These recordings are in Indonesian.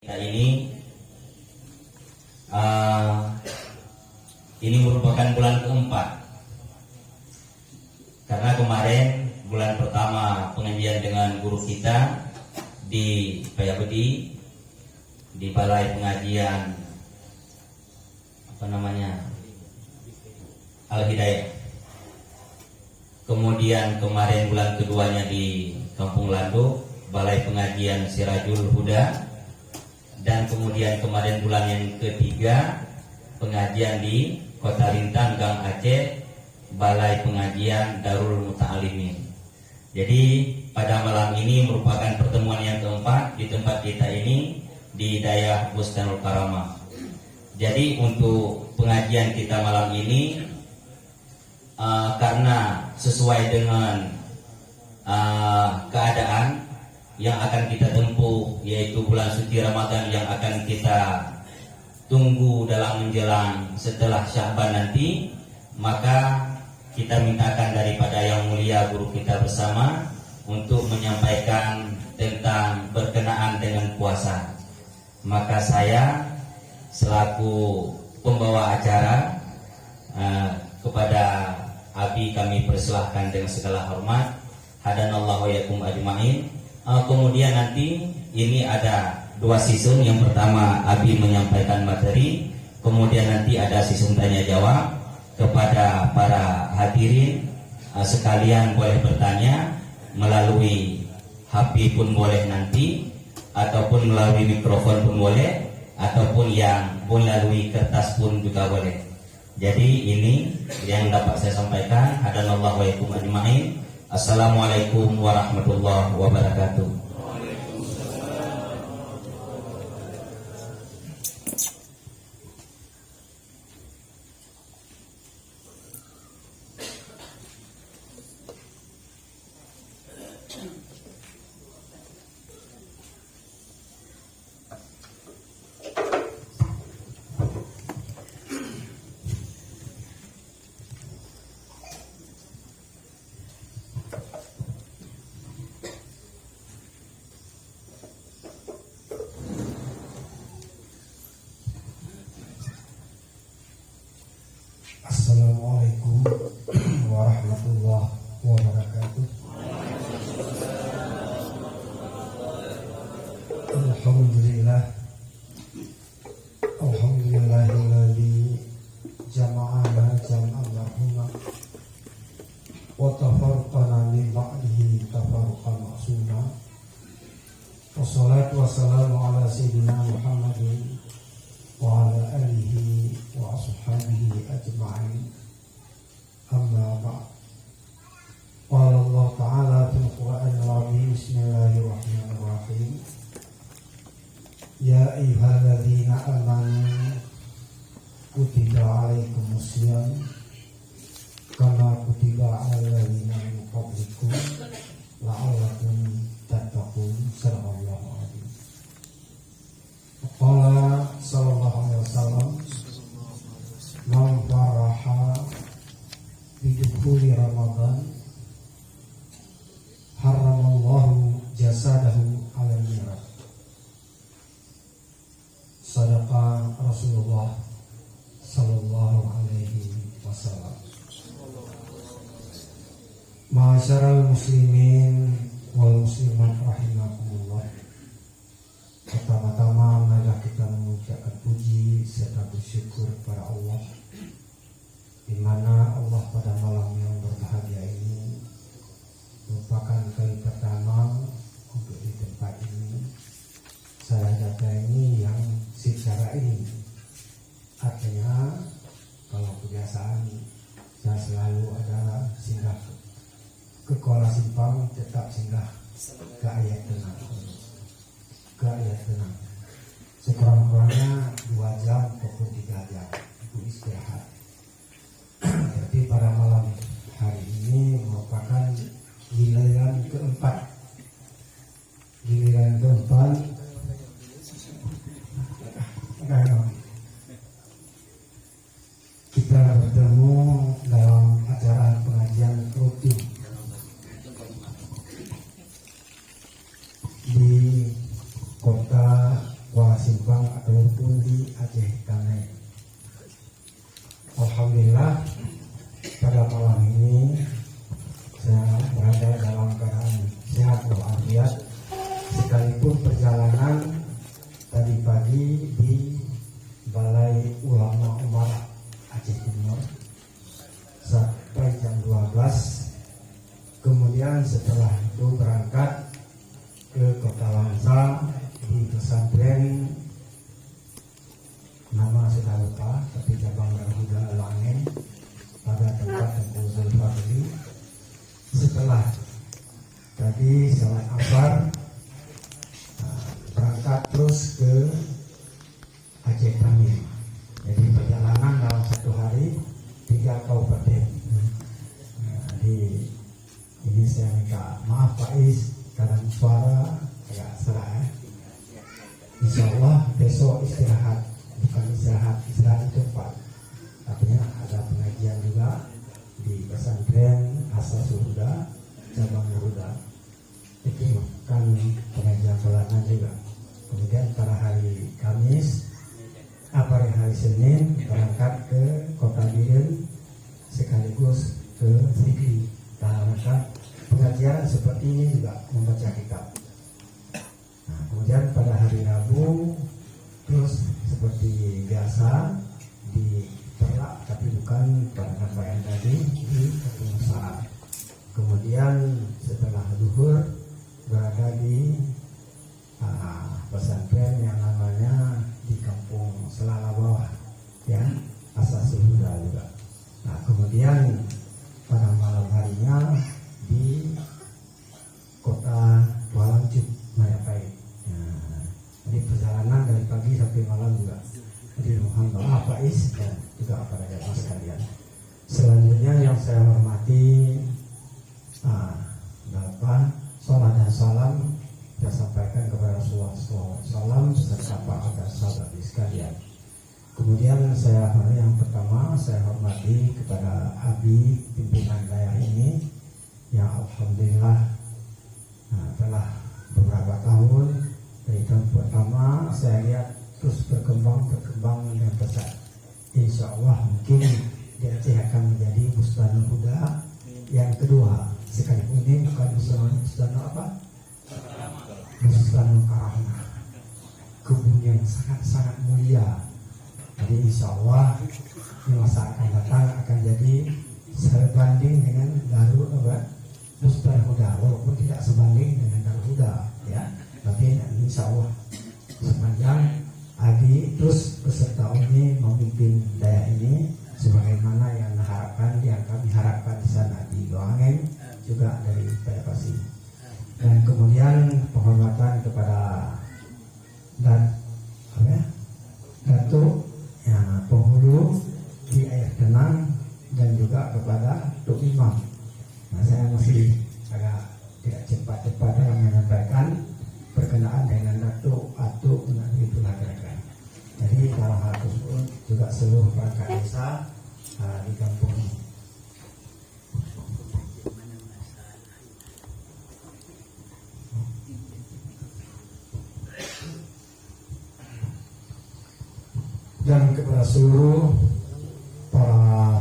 Kita ini merupakan bulan keempat, karena kemarin bulan pertama pengajian dengan guru kita di Payabedi, di balai pengajian Al-Hidayah. Kemudian kemarin bulan keduanya di Kampung Lando, balai pengajian Sirajul Huda. Dan kemudian kemarin bulan yang ketiga pengajian di Kota Lintang, Gang Aceh, balai pengajian Darul Muta'alimin. Jadi pada malam ini merupakan pertemuan yang keempat di tempat kita ini di daerah Bustanul Karamah. Jadi untuk pengajian kita malam ini karena sesuai dengan keadaan yang akan kita tempuh, yaitu bulan suci Ramadan yang akan kita tunggu dalam menjelang setelah Sya'ban nanti, maka kita mintakan daripada yang mulia guru kita bersama untuk menyampaikan tentang berkenaan dengan puasa. Maka saya selaku pembawa acara kepada Abi kami persilahkan dengan segala hormat. Hadanallahu wa yakum ajma'in. Kemudian nanti ini ada dua season. Yang pertama Abi menyampaikan materi, kemudian nanti ada season tanya jawab kepada para hadirin. Sekalian boleh bertanya melalui HP pun boleh nanti, ataupun melalui mikrofon pun boleh, ataupun yang melalui kertas pun juga boleh. Jadi ini yang dapat saya sampaikan. Hadanallahu wa yakum ajma'in. Assalamualaikum warahmatullahi wabarakatuh. Assalamualaikum warahmatullahi wabarakatuh. Alhamdulillah, alhamdulillahilladzi jama'ana jam'an marhuma wa tafarraqana min ba'dihi tafarruqan ma'suma. Wassalatu wassalamu ala sayyidina Muhammadin wa ala alihi wa ashabihi ajma'in. Amma ba'd. Qala Allah Ta'ala fil Qur'anil Azim. Bismillahirrahmanirrahim. Ya ayyuhalladzina amanu kutiba 'alaikumusiyam kama kutiba 'alal ladzina min qablikum la'allakum tattaqun. Sallallahu alaihi Qala sallallahu alaihi wasallam, man faraha bidukhuli Ramadan haramallahu jasadahu 'alal nar. Sadaqa Rasulullah sallallahu alaihi wasallam. Ma'asyaral muslimin wal muslimat rahimakumullah. Pertama-tama marilah kita mengucapkan puji serta bersyukur kepada Allah, di mana Allah pada malam yang berbahagia ini merupakan kali pertama untuk di tempat ini saya datangi yang secara ini. Artinya kalau kebiasaan saya selalu adalah singgah ke Kuala Simpang, tetap singgah ke Ayat Tenang. Sekurang-kurangnya 2 jam ataupun 3 jam untuk istirahat. Tapi pada malam hari ini merupakan giliran keempat. Kita bertemu dalam acara pengajian rutin di kota Kuala Sabang ataupun di Aceh Kane. Alhamdulillah pada malam ini saya berada dalam keadaan sehat walafiat, sekalipun perjalanan tadi pagi di Balai Ulama Umar Aceh Timur sampai jam 12. Kemudian setelah itu berangkat ke Kota Langsa di pesantren, nama sudah lupa, tapi cabang Darhuda Langen pada tempat Tengku Zulfadli. Setelah tadi salat asar berangkat terus ke Aceh Kane. Jadi perjalanan dalam satu hari 3 kabupaten. Ini saya minta maaf Pak Is, kadang suara agak serak. Insya Allah besok istirahat, bukan istirahat itu Pak. Artinya ada pengajian juga di pesantren Asasul Huda, cabang Huda. Itu kan pengajian bulanan juga. Kemudian pada hari Kamis, hari Senin berangkat ke Kota Biren sekaligus ke Fikri. Dalam pengajian seperti ini juga membaca kitab. Nah, kemudian pada hari Rabu terus seperti biasa di Perak, tapi bukan pada rangkaian tadi di Kepengusahaan. Kemudian setelah zuhur berada di pesantren yang namanya di Kampung Selala Bawah, ya, Asasul Huda juga. Nah, kemudian pada malam harinya di Kota Kuala Lumpur, Mayapai. Nah, jadi perjalanan dari pagi sampai malam juga. Jadi mohon maaf Pak Is dan juga para jamaah sekalian. Selanjutnya yang saya hormati, Bapak, salam dan salam saya sampaikan kepada Rasulullah SAW beserta para sahabat sekalian. Kemudian yang pertama saya hormati kepada Abi pimpinan daerah ini yang alhamdulillah telah beberapa tahun dari tahun pertama saya lihat terus berkembang dengan pesat. Insya Allah mungkin di Aceh akan menjadi Bustanul Huda yang kedua, sekalipun ini bukan Bustanul apa? Bustanul Karahma, kebun yang sangat-sangat mulia. Jadi insya Allah di masa akan datang akan jadi sebanding dengan Darul Huda, walaupun tidak sebanding dengan Darul Huda, ya. Tapi insya Allah sepanjang Adi terus beserta Umi memimpin daerah ini sebagaimana yang kami harapkan di sana di Doangen juga dari Payapasi. Dan kemudian penghormatan kepada Datuk penghulu di air tenang dan juga kepada Tuk Imam. Nah, saya masih agak tidak cepat-cepat dalam menyampaikan berkenaan dengan Datuk Atuk dan itulah kira-kira. Jadi dalam hal tersebut juga seluruh perangkat desa di kampung ini. Dan kepada seluruh para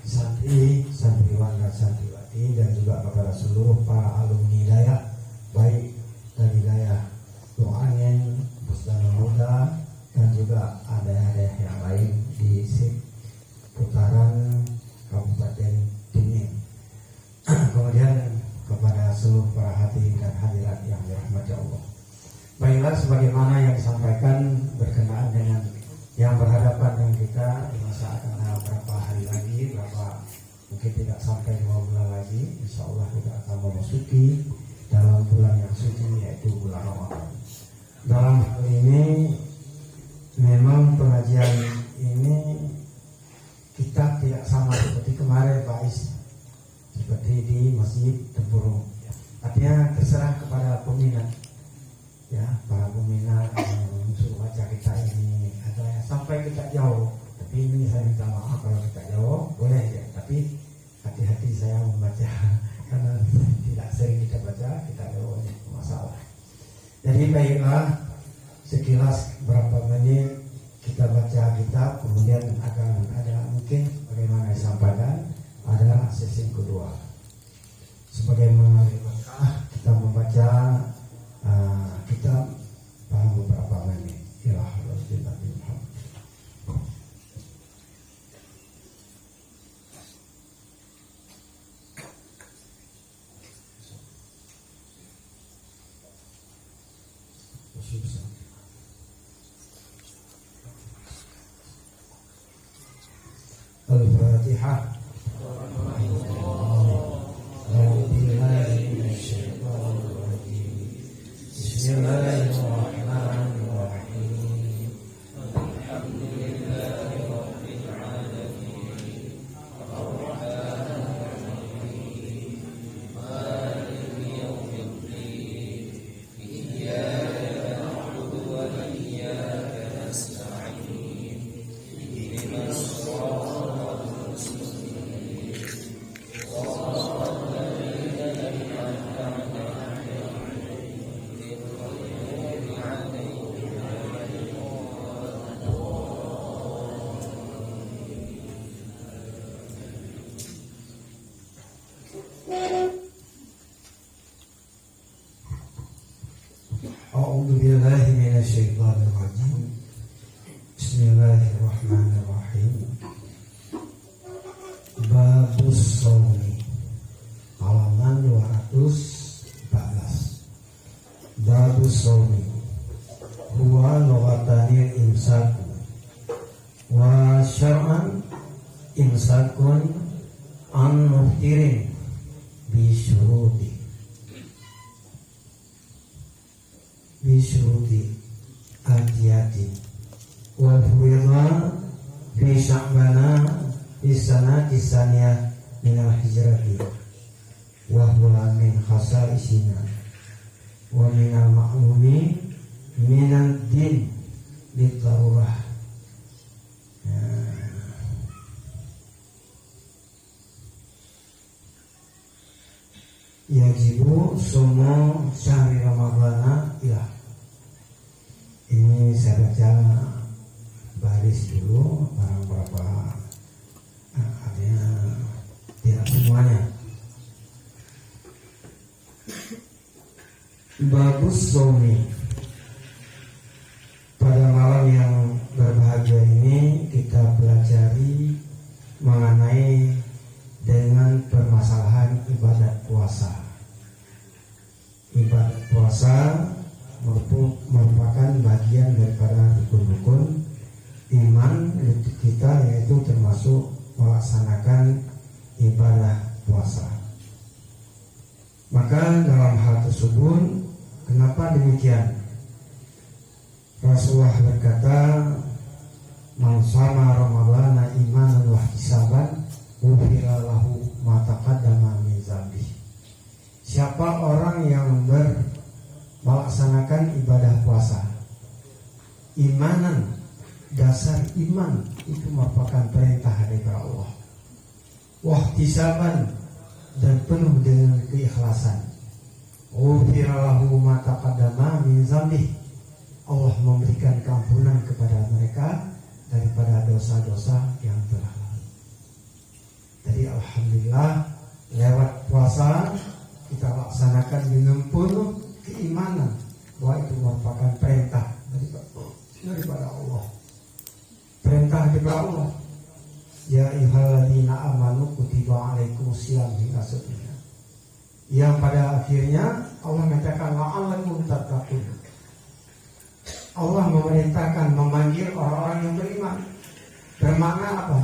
santri, santriwan dan santriwati, dan juga kepada seluruh para alumni daerah, baik dari daerah Doangen, Bustanul Huda, dan juga daerah yang lain di seputaran Kabupaten Tingin. Kemudian kepada seluruh para hadirin dan hadirat yang dirahmati Allah. Baiklah, sebagaimana yang disampaikan berkenaan dengan yang berhadapan dengan kita di masa akan berapa hari lagi, mungkin tidak sampai 2 bulan lagi, insya Allah kita akan memasuki dalam bulan yang suci, yaitu bulan Ramadan. Dalam hal ini memang pengajian ini kita tidak sama seperti kemarin Pak Is, seperti di Masjid Tempurung. Artinya terserah kepada peminat, ya, para peminat yang suruh baca kita ini ada yang sampai kita jauh. Tapi ini saya minta maaf kalau kita jauh, boleh ya, tapi hati-hati saya membaca karena tidak sering kita baca, kita jauh ini masalah. Jadi baiklah, sekilas berapa menit kita baca kitab, kemudian akan ada mungkin bagaimana disampaikan adalah sesi kedua. Sebagaimana kita membaca kitab dalam beberapa menit. Ya Rasulullah. Al-Fatihah. Bismillahirrahmanirrahim. A'udzu billahi minasyaitonir rajim. Bismillahirrahmanirrahim. Babus shaumi. Halaman 214. Babus shaumi. Huwa lughatanil imsaku. Wa syar'an imsakun an muftirin bi syuruti. Bisyuruti adiyatin wa fuwidha fi sya'bana fi sanati saniyah minal hijrati wa huwa min khasaisina wa minal ma'lumi minal din litarurah. Yajibu sumu syahri ramadhana ilah. Ini saya baca baris dulu barang berapa artinya tidak semuanya. Bagus shaumi. Pada malam yang berbahagia ini kita pelajari mengenai dengan permasalahan ibadat puasa. Ibadat puasa merupakan bagian daripada rukun-rukun iman kita, yaitu termasuk melaksanakan ibadah puasa. Maka dalam hal tersebut, kenapa demikian? Rasulullah berkata, "Man shama ramadhana imanan wa ihtisaban, ghufira lahu ma taqaddama min dzambi." Siapa orang yang melaksanakan ibadah puasa imanan, dasar iman itu merupakan perintah dari Allah, wahtisaban, dan penuh dengan keikhlasan, ghufira lahu ma taqaddama min dzambi, Allah memberikan keampunan kepada mereka daripada dosa-dosa yang telah lalu. Jadi alhamdulillah lewat puasa kita laksanakan dengan penuh keimanan bahwa itu merupakan perintah daripada Allah. Perintah daripada Allah. Ya ayyuhalladzina amanu kutiba alaikumusiyam hingga seterusnya. Yang pada akhirnya Allah mengatakan la'allakum tattaqun. Allah memerintahkan, memanggil orang-orang yang beriman. Bermakna apa?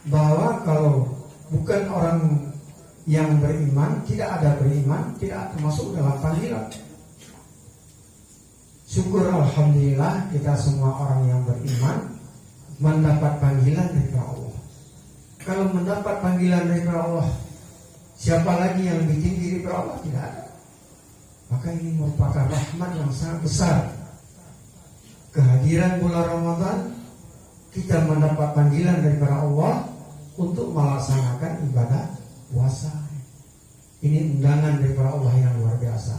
Bahwa kalau bukan orang yang beriman, tidak ada beriman, tidak termasuk dalam panggilan. Syukur alhamdulillah kita semua orang yang beriman mendapat panggilan dari Allah. Kalau mendapat panggilan dari Allah, siapa lagi yang lebih tinggi dari Allah? Tidak ada. Maka ini merupakan rahmat yang sangat besar. Kehadiran bulan Ramadan, kita mendapat panggilan dari Allah untuk melaksanakan ibadah puasa. Ini undangan dari Allah yang luar biasa.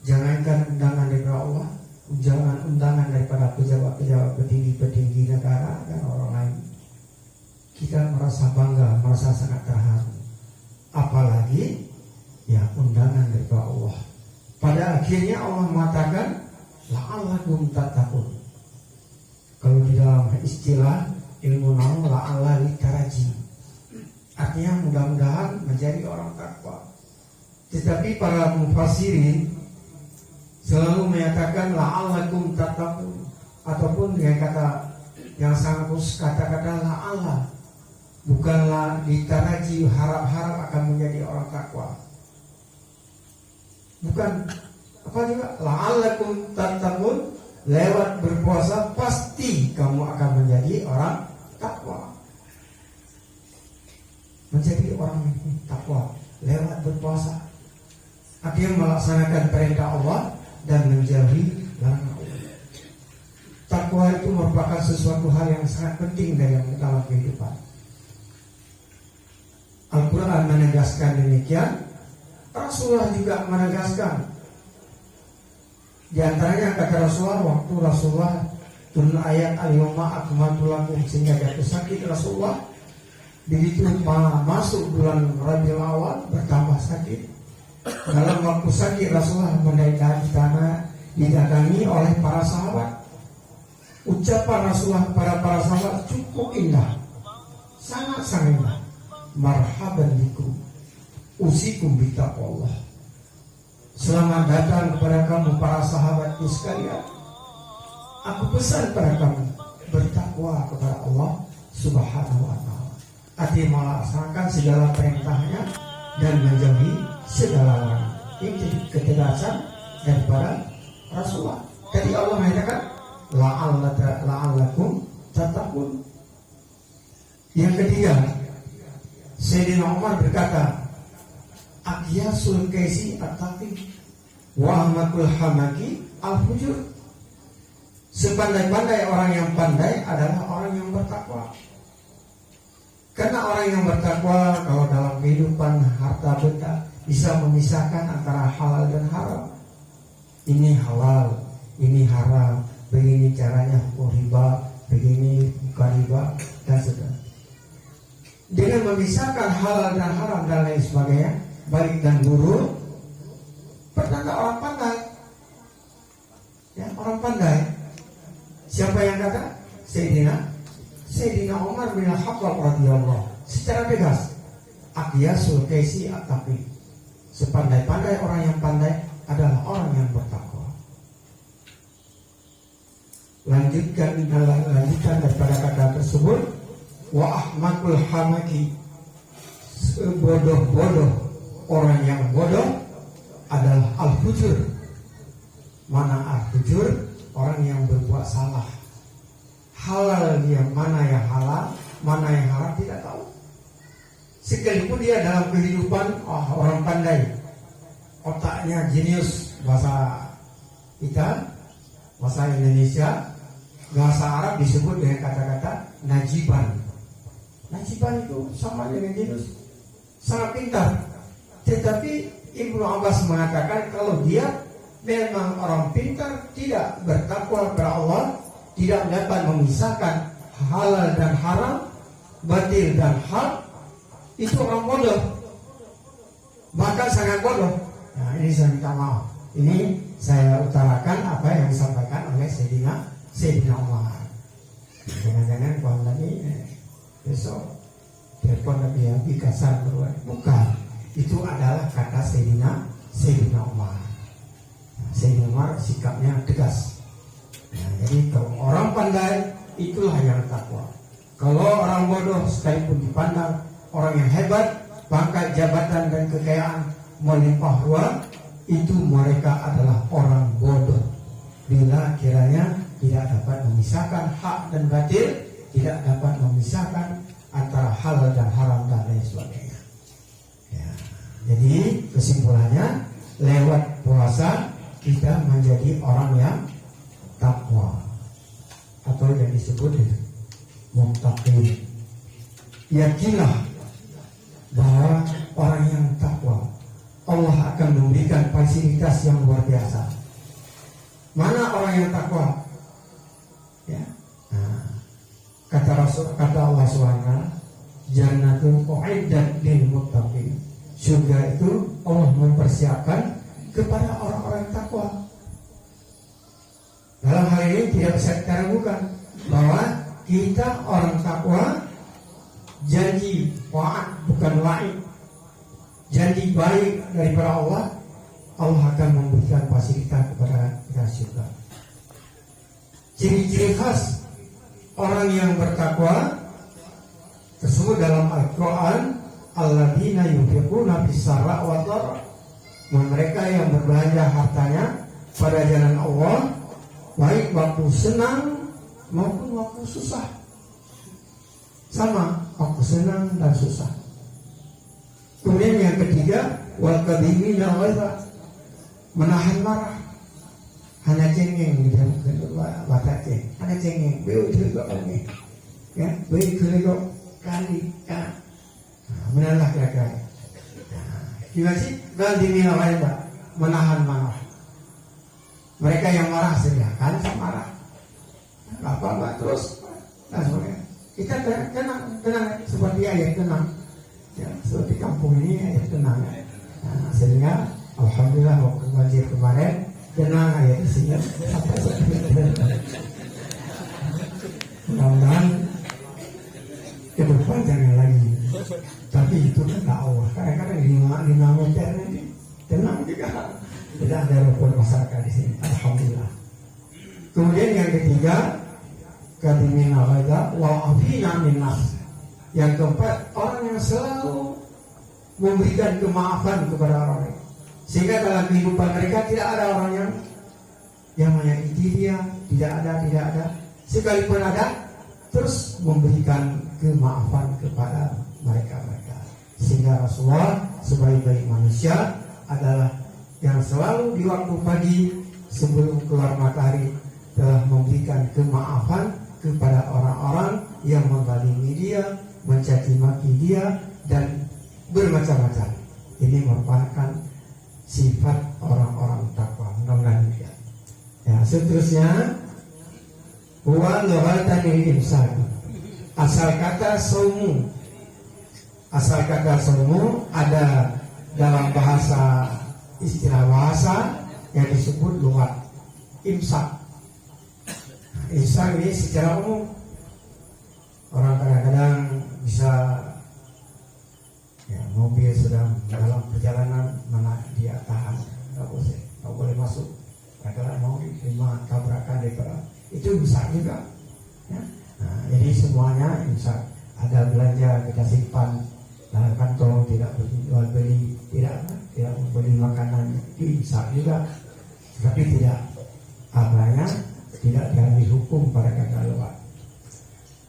Jangankan undangan dari Allah, undangan daripada pejabat-pejabat petinggi negara dan orang lain, kita merasa bangga, merasa sangat terharu. Apalagi ya undangan daripada Allah. Pada akhirnya Allah mengatakan la'allakum tattaqun. Kalau di dalam istilah ilmu nahu la'alla litaraji, artinya mudah-mudahan menjadi orang takwa. Tetapi para mufassirin selalu menyatakan la'allakum tattaqun, ataupun dengan kata yang sangat khusus kata-kata la'alla, bukanlah ditaraji harap-harap akan menjadi orang takwa. Bukan, apa juga la'allakum tattaqun, lewat berpuasa pasti kamu akan menjadi orang takwa. Menjadi orang takwa lewat berpuasa, artinya melaksanakan perintah Allah dan menjauhi larangan Allah. Takwa itu merupakan sesuatu hal yang sangat penting dalam kehidupan. Al-Quran menegaskan demikian, Rasulullah juga menegaskan. Di antaranya kata Rasulullah, waktu Rasulullah turun ayat al-yawma akmaltu lakum, sehingga jatuh sakit Rasulullah. Begitu masuk bulan Rabiul Awal bertambah sakit. Dalam waktu sakit Rasulullah mendatangi tanah, didatangi oleh para sahabat. Ucapan Rasulullah kepada para sahabat cukup indah, sangat-sangat indah. Marhaban bikum, usikum bitaqwallah. Selamat datang kepada kamu para sahabatku sekalian. Aku pesan kepada kamu bertakwa kepada Allah Subhanahu wa ta'ala, artinya melaksanakan segala perintahnya dan menjauhi segala larangan. Ini jadi ketegasan daripada Rasulullah. Tadi Allah mengatakan la'allakum tattaqun. Yang ketiga, Sayyidina Umar berkata, Aqyasul kaisi at-taqi wa ahmakul hamaki al-fujur. Sepandai-pandai orang yang pandai adalah orang yang bertakwa. Karena orang yang bertakwa kalau dalam kehidupan harta benda bisa memisahkan antara halal dan haram. Ini halal, ini haram, begini caranya hukum riba, begini bukan riba, dan sebagainya. Dengan memisahkan halal dan haram dan lain sebagainya, baik dan buruk, pertanda orang pandai. Ya, orang pandai. Siapa yang kata? Sayyidina Umar bin Khattab radhiyallahu secara tegas, aqyasul kaisi at-taqi. Sepandai-pandai orang yang pandai adalah orang yang bertakwa. Lanjutkan daripada kata tersebut, wa ahmakul hamaki. Sebodoh-bodoh orang yang bodoh adalah al-fujur. Mana al-fujur? Orang yang berbuat salah. Halal dia, mana yang halal, mana yang haram tidak tahu. Sekalipun dia dalam kehidupan orang pandai, otaknya jenius, bahasa kita, bahasa Indonesia, bahasa Arab disebut dengan kata-kata najiban. Najiban itu sama dengan jenius, sangat pintar. Tetapi Ibnu Abbas mengatakan kalau dia memang orang pintar, tidak bertakwa kepada Allah, tidak dapat memisahkan halal dan haram, batil dan hak, itu orang bodoh, bahkan sangat bodoh. Nah, ini saya minta maaf. Ini saya utarakan apa yang disampaikan oleh Sayyidina Umar. Jangan-jangan kalau tadi besok telepon lebih kasar berbuat. Bukan, itu adalah kata Sayyidina Umar. Sayyidina Umar sikapnya tegas. Nah, jadi kalau orang pandai itulah yang takwa. Kalau orang bodoh sekalipun dipandang orang yang hebat, pangkat jabatan dan kekayaan melimpah ruah, itu mereka adalah orang bodoh. Bila kiranya tidak dapat memisahkan hak dan batil, tidak dapat memisahkan antara halal dan haram dan lain sebagainya. Ya, jadi kesimpulannya, lewat puasa kita menjadi orang yang takwa, atau yang disebut muttaqin. Yakinlah bahwa orang yang takwa, Allah akan memberikan fasilitas yang luar biasa. Mana orang yang takwa? Ya. Nah, kata Allah SWT, Jannatul u'iddat lil muttaqin. Surga itu Allah mempersiapkan kepada orang-orang takwa. Dalam hal ini tidak bisa kita ragukan bahwa kita orang takwa, janji wa'ad bukan wa'id, janji baik daripada Allah, Allah akan memberikan fasilitas kepada kita surga. Ciri-ciri khas orang yang bertakwa tersebut dalam Al-Quran, alladzina yunfiquna fis-sarra wa dharra, mereka yang berbelanja hartanya pada jalan Allah, baik waktu senang maupun waktu susah. Sama, waktu senang dan susah. Kemudian yang ketiga, wal kadhimina ghaidha, menahan marah. Hanya cengeng di dalam bahasa ceng, hanya cengeng, beu juga ini, ya, beu juga kali, ya, menahan kira-kira. Gimana sih? Kadhimina ghaidha, menahan marah. Mereka yang marah sediakan marah, apa terus, nah sebagainya. Kita tenang seperti ayat tenang, ya, seperti kampung ini ayat tenang. Nah, sehingga alhamdulillah waktu banjir kemarin tenang ayat sehingga mudah-mudahan ke depan jangan lagi. Tapi itu kata Allah. Kadang-kadang 5 meter ini tenang juga. Tidak ada rukun masyarakat di sini. Alhamdulillah. Kemudian yang ketiga, kadimina ghaidha wa afina minnas. Yang keempat, orang yang selalu memberikan kemaafan kepada orang lain, sehingga dalam kehidupan mereka tidak ada orang yang menyakiti dia, tidak ada. Sekalipun ada, terus memberikan kemaafan kepada mereka. Sehingga Rasulullah sebaik-baik manusia adalah yang selalu di waktu pagi sebelum keluar matahari telah memberikan kemaafan kepada orang-orang yang menzalimi dia, mencaci maki dia, dan bermacam-macam. Ini merupakan sifat orang-orang takwa. Mudah-mudahan dia. Ya, seterusnya, wa lughatan al-imsak. Asal kata saumu ada dalam bahasa, istilah bahasa yang disebut lughat imsak. Imsak ini secara umum orang kadang-kadang bisa, ya, mobil sedang dalam perjalanan mana dia tahan, nggak boleh masuk. Kadang-kadang mau terima tabrakan daripada itu bisa juga. Ya. Nah, jadi semuanya imsak. Ada belanja kita simpan dalam kantong, tidak berjual beli, tidak membeli makanan, itu imsak juga. Tapi tidak diambil hukum pada kata lewat.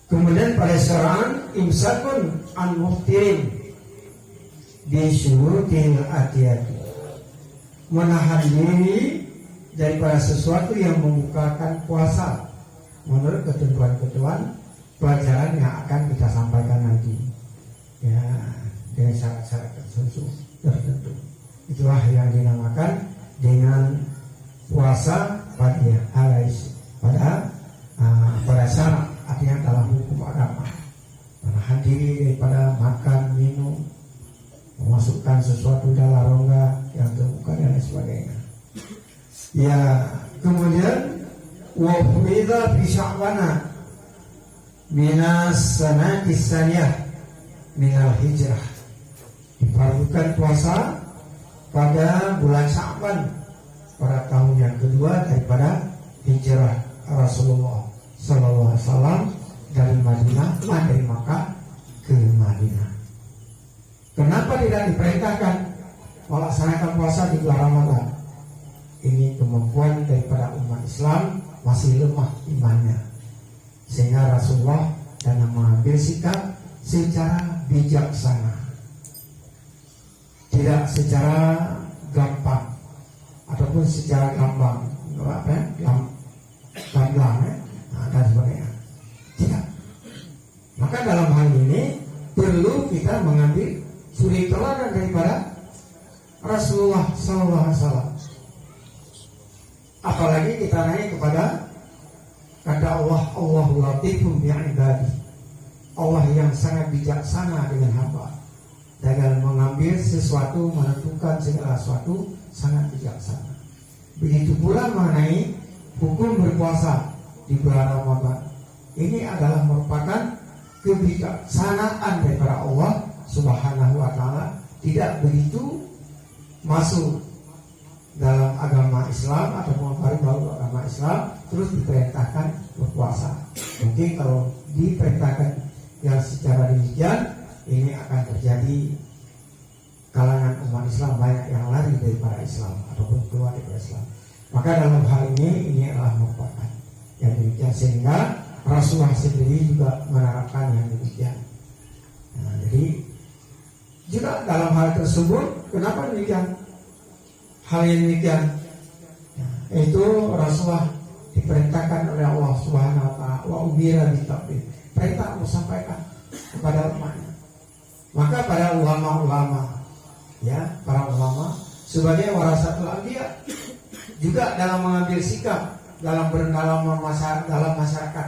Kemudian pada syara'an imsakun an muftirin bisyurutil atiyati, menahan diri daripada sesuatu yang membukakan puasa menurut ketentuan-ketentuan pelajaran yang akan kita sampaikan nanti, ya, dengan syarat-syarat tertentu. Itulah yang dinamakan dengan puasa pada syarat, artinya dalam hukum agama. Menahan diri daripada makan, minum, memasukkan sesuatu dalam rongga yang terbuka dan lain sebagainya. Ya, kemudian wa furida fi sya'bana minas sanati tsaniyah minal hijrah. Difardukan puasa pada bulan Sya'ban pada tahun yang kedua daripada hijrah Rasulullah Sallallahu Alaihi Wasallam dari Makkah ke Madinah. Kenapa tidak diperintahkan melaksanakan puasa di bulan Ramadan? Ini kemampuan daripada umat Islam masih lemah imannya, sehingga Rasulullah dalam mengambil sikap secara bijaksana, tidak secara gampang ataupun secara gamblang, dan sebagainya. Tidak. Maka dalam hal ini perlu kita mengambil suri teladan daripada Rasulullah SAW. Apalagi kita kita naik kepada kata Allah, Allahu latifun bi'ibadi. Allah yang sangat bijaksana dengan hamba. Dalam mengambil sesuatu, menentukan segala sesuatu sangat bijaksana. Begitu pula mengenai hukum berpuasa di bulan Ramadan. Ini adalah merupakan kebijaksanaan daripada Allah Subhanahu wa taala, tidak begitu masuk dalam agama Islam ataupun baru agama Islam terus diperintahkan berpuasa. Mungkin kalau diperintahkan yang secara demikian, ini akan terjadi kalangan umat Islam banyak yang lari daripada Islam ataupun keluar dari Islam. Maka dalam hal ini adalah merupakan yang demikian, sehingga Rasulullah sendiri juga menerapkan yang demikian. Nah, jadi juga dalam hal tersebut, kenapa demikian? Hal yang demikian, itu Rasulullah diperintahkan oleh Allah Subhanahu wa taala, wa umira bitabligh. Perintah Allah sampaikan kepada umatnya. Maka para ulama-ulama, ya, para ulama sebagai warasatul anbiya juga dalam mengambil sikap dalam masyarakat.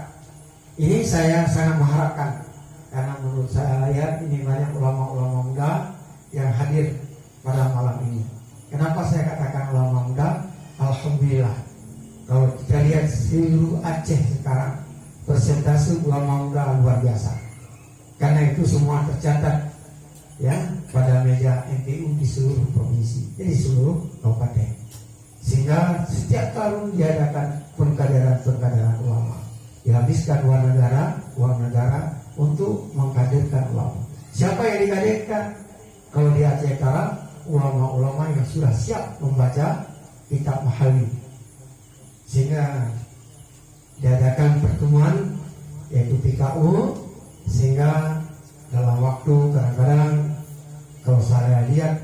Ini saya sangat mengharapkan, karena menurut saya lihat ini banyak ulama-ulama muda yang hadir pada malam ini. Kenapa saya katakan ulama muda? Alhamdulillah, kalau kita lihat seluruh Aceh sekarang, persentase ulama muda luar biasa. Karena itu semua tercatat, ya, pada meja MPU di seluruh provinsi, di seluruh kabupaten. Sehingga setiap tahun diadakan pengkaderan ulama. Dihabiskan uang negara untuk mengkaderkan ulama. Siapa yang dikaderkan? Kalau di Aceh Utara, ulama-ulama yang sudah siap membaca kitab Mahawi. Sehingga diadakan pertemuan yaitu PKU, sehingga dalam waktu kadang-kadang kalau saya lihat,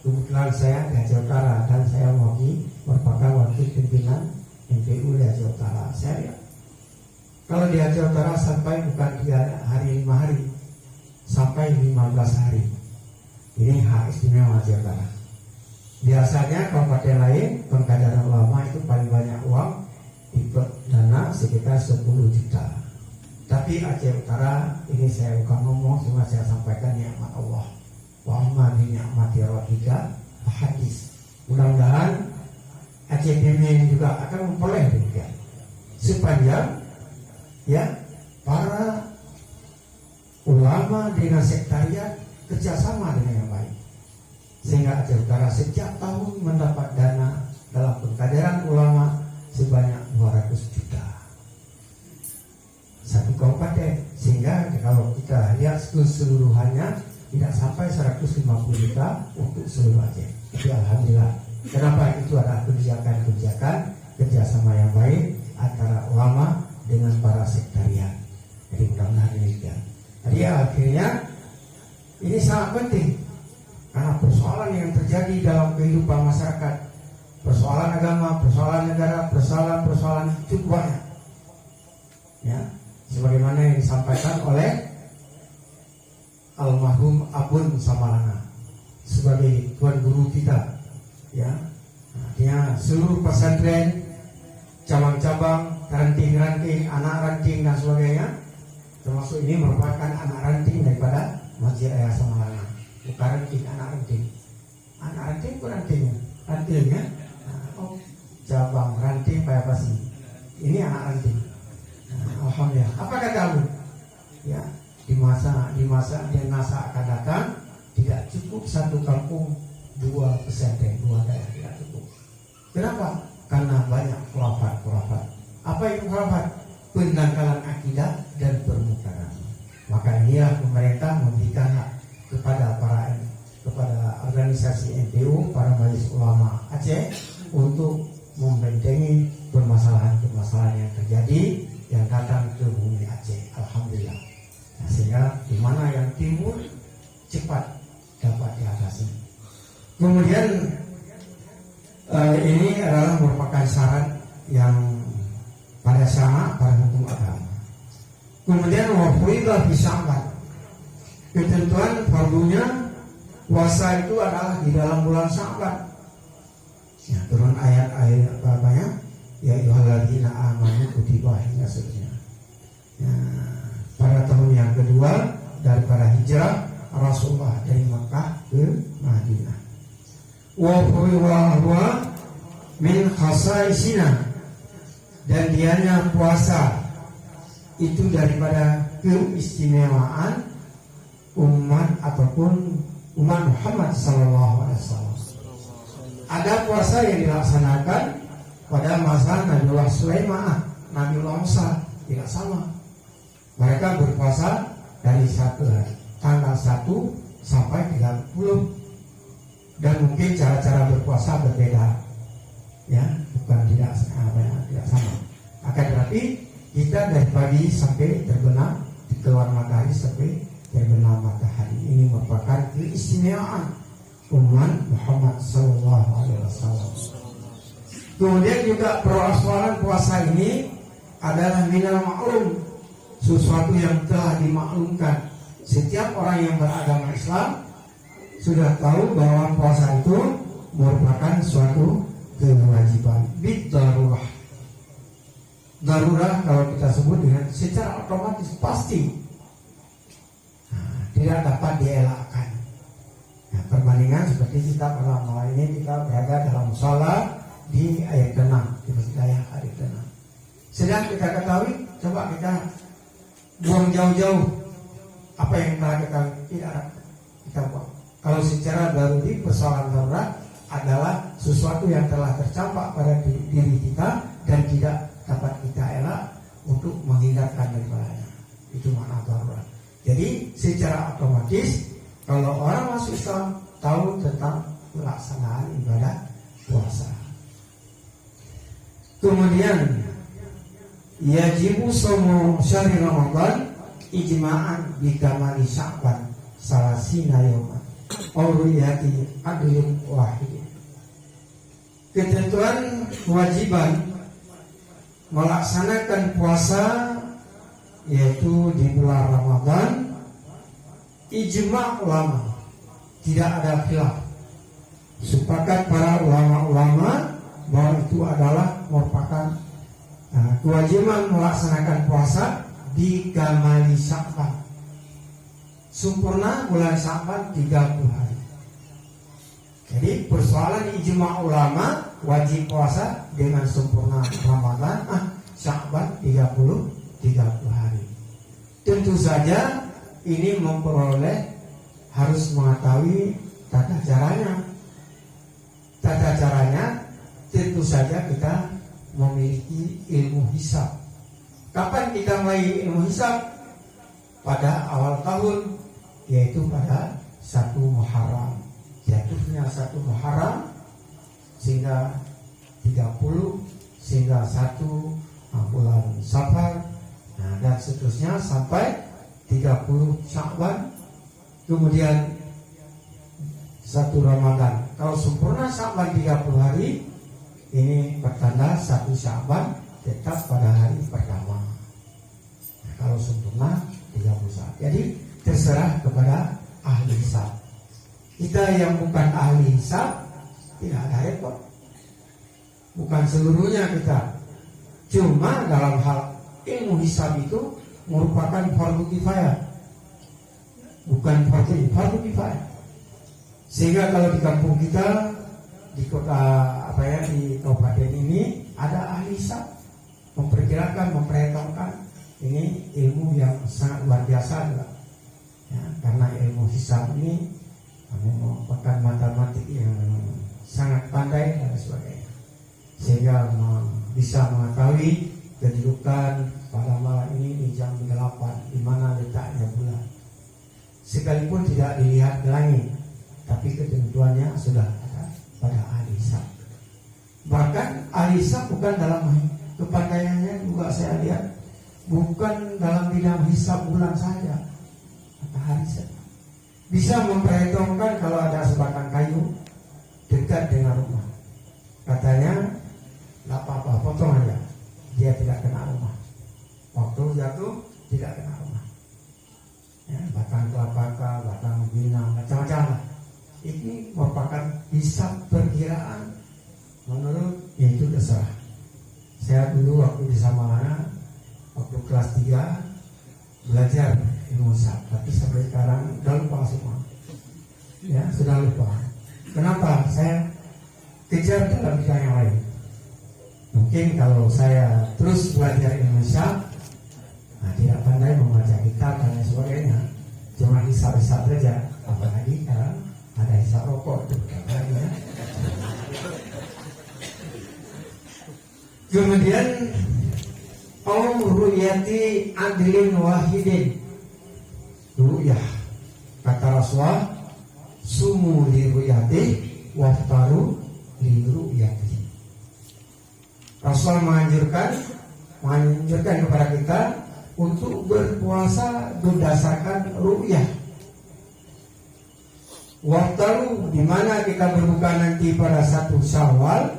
kebetulan saya di Aceh Utara dan saya merupakan wakil pimpinan MPU di Aceh Utara. Saya lihat kalau di Aceh Utara sampai bukan 3 hari 5 hari, sampai 15 hari. Ini hak istimewa Aceh Utara. Biasanya kabupaten lain pengkaderan ulama itu paling banyak uang, dana sekitar 10 juta. Tapi Aceh Utara ini saya bukan ngomong, cuma saya sampaikan nikmat Allah. Wa amma bi ni'mati rabbika fahadits. Mudah-mudahan Aceh PMN juga akan memperoleh demikian. Sepanjang, ya, para ulama dengan sektariat kerjasama dengan yang baik, sehingga Aceh Utara setiap tahun mendapat dana dalam pengkaderan ulama sebanyak 200 juta satu kabupaten. Sehingga kalau kita lihat keseluruhannya tidak sampai 150 juta untuk seluruh Aceh. Tapi alhamdulillah. Kenapa? Itu adalah kebijakan-kebijakan kerjasama yang baik antara ulama dengan para sektariat. Jadi mudah-mudahan demikian. Jadi akhirnya ini sangat penting, karena persoalan yang terjadi dalam kehidupan masyarakat, persoalan agama, persoalan negara, persoalan itu banyak. Ya, sebagaimana yang disampaikan oleh almarhum Abun Samalana sebagai tuan guru kita, ya, artinya seluruh pesantren, cabang-cabang, ranting-ranting, anak ranting dan sebagainya, termasuk ini merupakan anak ranting daripada Masjid Raya Samalana. Bukan ranting, anak ranting. Anak ranting itu rantingnya, cabang ranting Payapasi. Ini anak ranting. Alhamdulillah. Apa kata Abu? Ya, di masa yang NASA akan datang, tidak cukup satu kampung 2 pesantren, 2 daerah, tidak cukup. Kenapa? Karena banyak khurafat. Apa itu khurafat? Pendangkalan akidah dan permukaan. Maka inilah pemerintah memberikan hak kepada organisasi NPU, para majelis ulama Aceh, untuk membentengi permasalahan yang terjadi yang datang ke bumi Aceh. Alhamdulillah. Nah, sehingga di mana yang timbul cepat dapat diatasi. Kemudian ini adalah merupakan syarat yang pada syara pada hukum agama. Kemudian wafuridah bisya'ban, ketentuan fardunya puasa itu adalah di dalam bulan Sya'ban. Ya, turun ayat-ayat apa-apanya ya ayyuhalladzina amanu kutiba hingga seterusnya. Pada tahun yang kedua daripada hijrah Rasulullah dari Makkah ke Madinah. Wa huwa min khasaisina, dan dianya puasa itu daripada keistimewaan umat ataupun umat Muhammad sallallahu alaihi wasallam. Ada puasa yang dilaksanakan pada masa Nabiullah Sulaiman, Nabiullah Musa, tidak sama. Mereka berpuasa dari tanggal 1 sampai 30, dan mungkin cara-cara berpuasa berbeda, ya, bukan tidak sama. Akan tetapi kita dari pagi sampai terbenam, keluar matahari sampai terbenam matahari, ini merupakan keistimewaan umat Muhammad sallallahu alaihi wasallam. Kemudian juga perasaan puasa ini adalah minal ma'lum, sesuatu yang telah dimaklumkan. Setiap orang yang beragama Islam sudah tahu bahwa puasa itu merupakan suatu kewajiban bid-darurah. Darurah kalau kita sebut dengan secara otomatis pasti, tidak dapat dielakkan. Perbandingan seperti kita pada malam ini kita berada dalam sholat di ayat 6, di masjid ayat 6. Sedang kita ketahui, coba kita buang jauh-jauh apa yang telah kita tidak kita buang. Kalau secara daruri, persoalan darurat adalah sesuatu yang telah tercampak pada diri kita dan tidak dapat kita elak untuk menghindarkan daripadanya. Itu makna darurat. Jadi secara otomatis kalau orang masuk Islam tahu tentang pelaksanaan ibadah puasa. Kemudian yajibu shaum syahri Ramadan ijma'an bi kamali Sya'ban salasina yawman aw ru'yati adlin wahid. Ketentuan kewajiban melaksanakan puasa yaitu di bulan Ramadan, ijma' ulama, tidak ada khilaf. Sepakat para ulama-ulama bahwa itu adalah merupakan kewajiban melaksanakan puasa di kamali Sya'ban. Sempurna bulan Sya'ban 30 hari. Jadi persoalan ijma' ulama wajib puasa dengan sempurna Ramadan Sya'ban 30 hari. Tentu saja ini memperoleh harus mengetahui tata caranya. Tata caranya tentu saja kita memiliki ilmu hisab. Kapan kita mulai ilmu hisab? Pada awal tahun, yaitu pada 1 Muharram. Jatuhnya 1 Muharram sehingga 30, sehingga 1 bulan Safar, dan seterusnya sampai 30 Sya'ban, kemudian 1 Ramadan. Kalau sempurna Sya'ban 30 hari, ini bertanda 1 Sya'ban tetap pada hari pertama. Kalau sempurna 30 Sya'ban. Jadi terserah kepada ahli hisab. Kita yang bukan ahli hisab tidak ada repot. Bukan seluruhnya kita. Cuma dalam hal ilmu hisab itu merupakan fardu kifayah, bukan fardu kifayah. Sehingga kalau di kampung kita, di kota di kabupaten ini ada ahli hisab, memperkirakan, memperhitungkan. Ini ilmu yang sangat luar biasa juga. Ya, karena ilmu hisab ini merupakan matematik yang sangat pandai dan sebagainya, sehingga bisa mengetahui kedudukan pada malam ini di jam 8 di mana letaknya bulan. Sekalipun tidak dilihat di langit, tapi ketentuannya sudah ada pada ahli hisab. Bahkan ahli hisab bukan dalam kepandaiannya juga saya lihat, bukan dalam bidang hisab bulan saja, matahari saja. Bisa memperhitungkan kalau ada sebatang kayu dekat dengan rumah, katanya nggak apa-apa, potong aja, dia tidak kena rumah. Waktu jatuh tidak kena rumah. Ya, batang kelapa, batang pinang, macam-macam. Ini merupakan hisab perkiraan menurut yaitu terserah. Saya dulu waktu di Samara, waktu kelas 3 belajar ilmu hisab, tapi sampai sekarang udah lupa semua. Ya, sudah lupa. Kenapa? Saya kejar dalam bidang yang lain. Mungkin kalau saya terus belajar ilmu hisab, tidak pandai membaca kitab dan lain sebagainya, cuma hisab-hisab saja. Apalagi kalau ada hisab rokok itu lagi ya. Kemudian ru'yati adlin wahidin, ru'yah, kata Rasulullah, sumu li ru'yati waftaru li ru'yati. Rasul menganjurkan kepada kita untuk berpuasa berdasarkan ru'yah. Waftaru, di mana kita berbuka nanti pada 1 Syawal,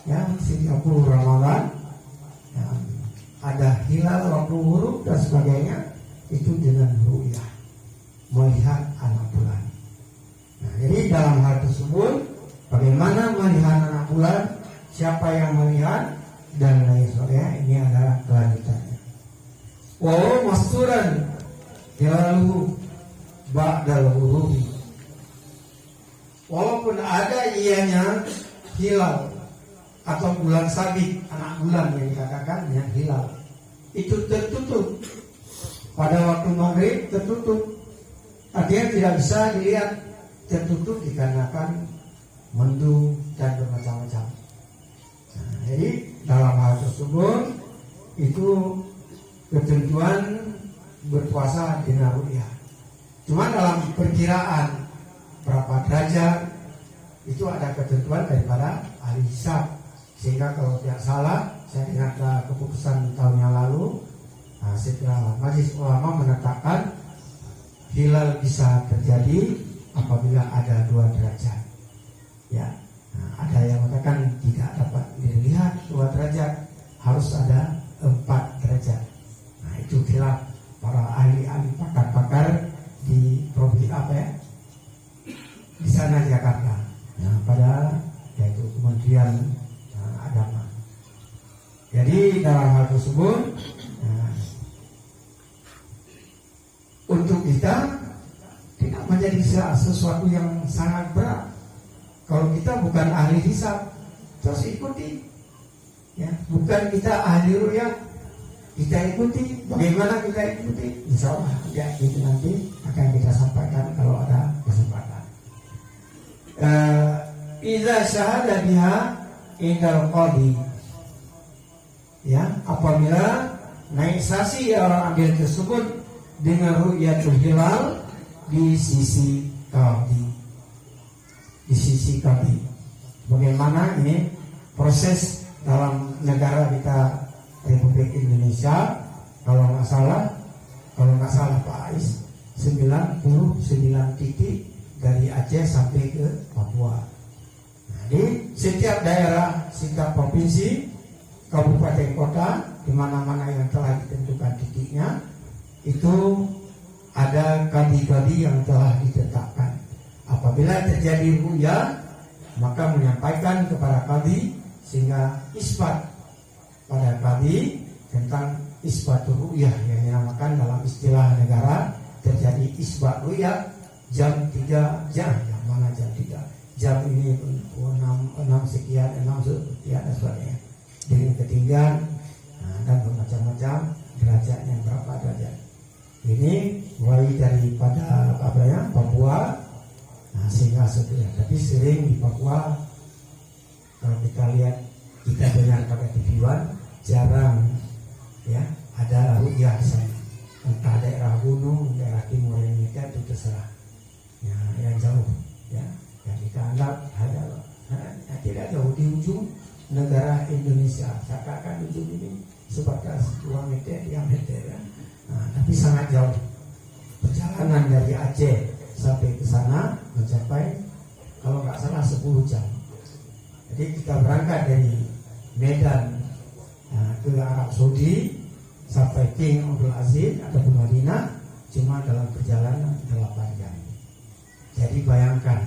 ya 30 Ramadan, ya, ada hilal waktu huruf dan sebagainya, itu dengan ru'yah, melihat anak bulan. Nah, jadi dalam hal tersebut, bagaimana melihat anak bulan, siapa yang melihat dan lain sebagainya, ini adalah kelanjutannya. Walau masturan hilaluhu ba'dal hurufi, walaupun ada ianya hilal atau bulan sabit, anak bulan yang dikatakan yang hilal, itu tertutup pada waktu maghrib, tertutup, artinya tidak bisa dilihat, tertutup dikarenakan mendung dan bermacam-macam. Nah, jadi dalam hal tersebut itu ketentuan berpuasa dengan ru'yah. Cuma dalam perkiraan berapa derajat itu ada ketentuan daripada ahli hisab, sehingga kalau tidak salah, saya ingat keputusan tahun yang lalu, setelah Majelis Ulama menetapkan hilal bisa terjadi apabila ada 2 derajat. Ya, ada yang mengatakan tidak dapat dilihat 2 derajat, harus ada 4 derajat. Nah, itu khilaf para ahli-ahli pakar-pakar di provinsi apa ya, di sana Jakarta. Nah, pada yaitu Kementerian Agama. Jadi dalam hal tersebut, untuk kita tidak menjadi sesuatu yang sangat berat. Kalau kita bukan ahli hisab, terus ikuti. Ya, bukan kita ahli ru'yah, kita ikuti. Bagaimana kita ikuti? Insya Allah ya, itu nanti akan kita sampaikan kalau ada kesempatan. Iza syahada biha indal qadi, ya, apabila naik saksi orang adil tersebut dengan ru'yatul hilal di sisi qadi, di sisi qadi. Bagaimana ini proses dalam negara kita Republik Indonesia? Kalau nggak salah Pak Ais, 99 titik dari Aceh sampai ke Papua. Nah, di setiap daerah, setiap provinsi, kabupaten kota, di mana-mana yang telah ditentukan titiknya, itu ada kadi-kadi yang telah ditetapkan. Apabila terjadi ru'yah, maka menyampaikan kepada kadi, sehingga isbat pada kadi tentang isbatul ru'yah yang dinamakan dalam istilah negara, terjadi isbat ru'yah jam 3, jam yang mana jam 3, jam ini 6 sekian, 6 sekian dan sebagainya, dengan ketinggian dan bermacam-macam derajatnya, berapa derajat. Ini mulai daripada Papua, sehingga seterusnya. Tapi sering di Papua, kalau kita lihat, kita dengar pada TV-an, jarang ya ada ru'yah di sana. Entah daerah gunung, daerah timur Indonesia, itu terserah. Ya, yang jauh, ya, yang kita anggap tidak jauh di ujung negara Indonesia. Seakan-akan ujung ini sebatas 2 meter, 3 meter, ya. Nah, tapi sangat jauh. Perjalanan dari Aceh sampai ke sana mencapai, kalau nggak salah, 10 jam. Jadi kita berangkat dari Medan ke Arab Saudi sampai King Abdul Aziz ataupun Madinah cuma dalam perjalanan 8 jam. Jadi bayangkan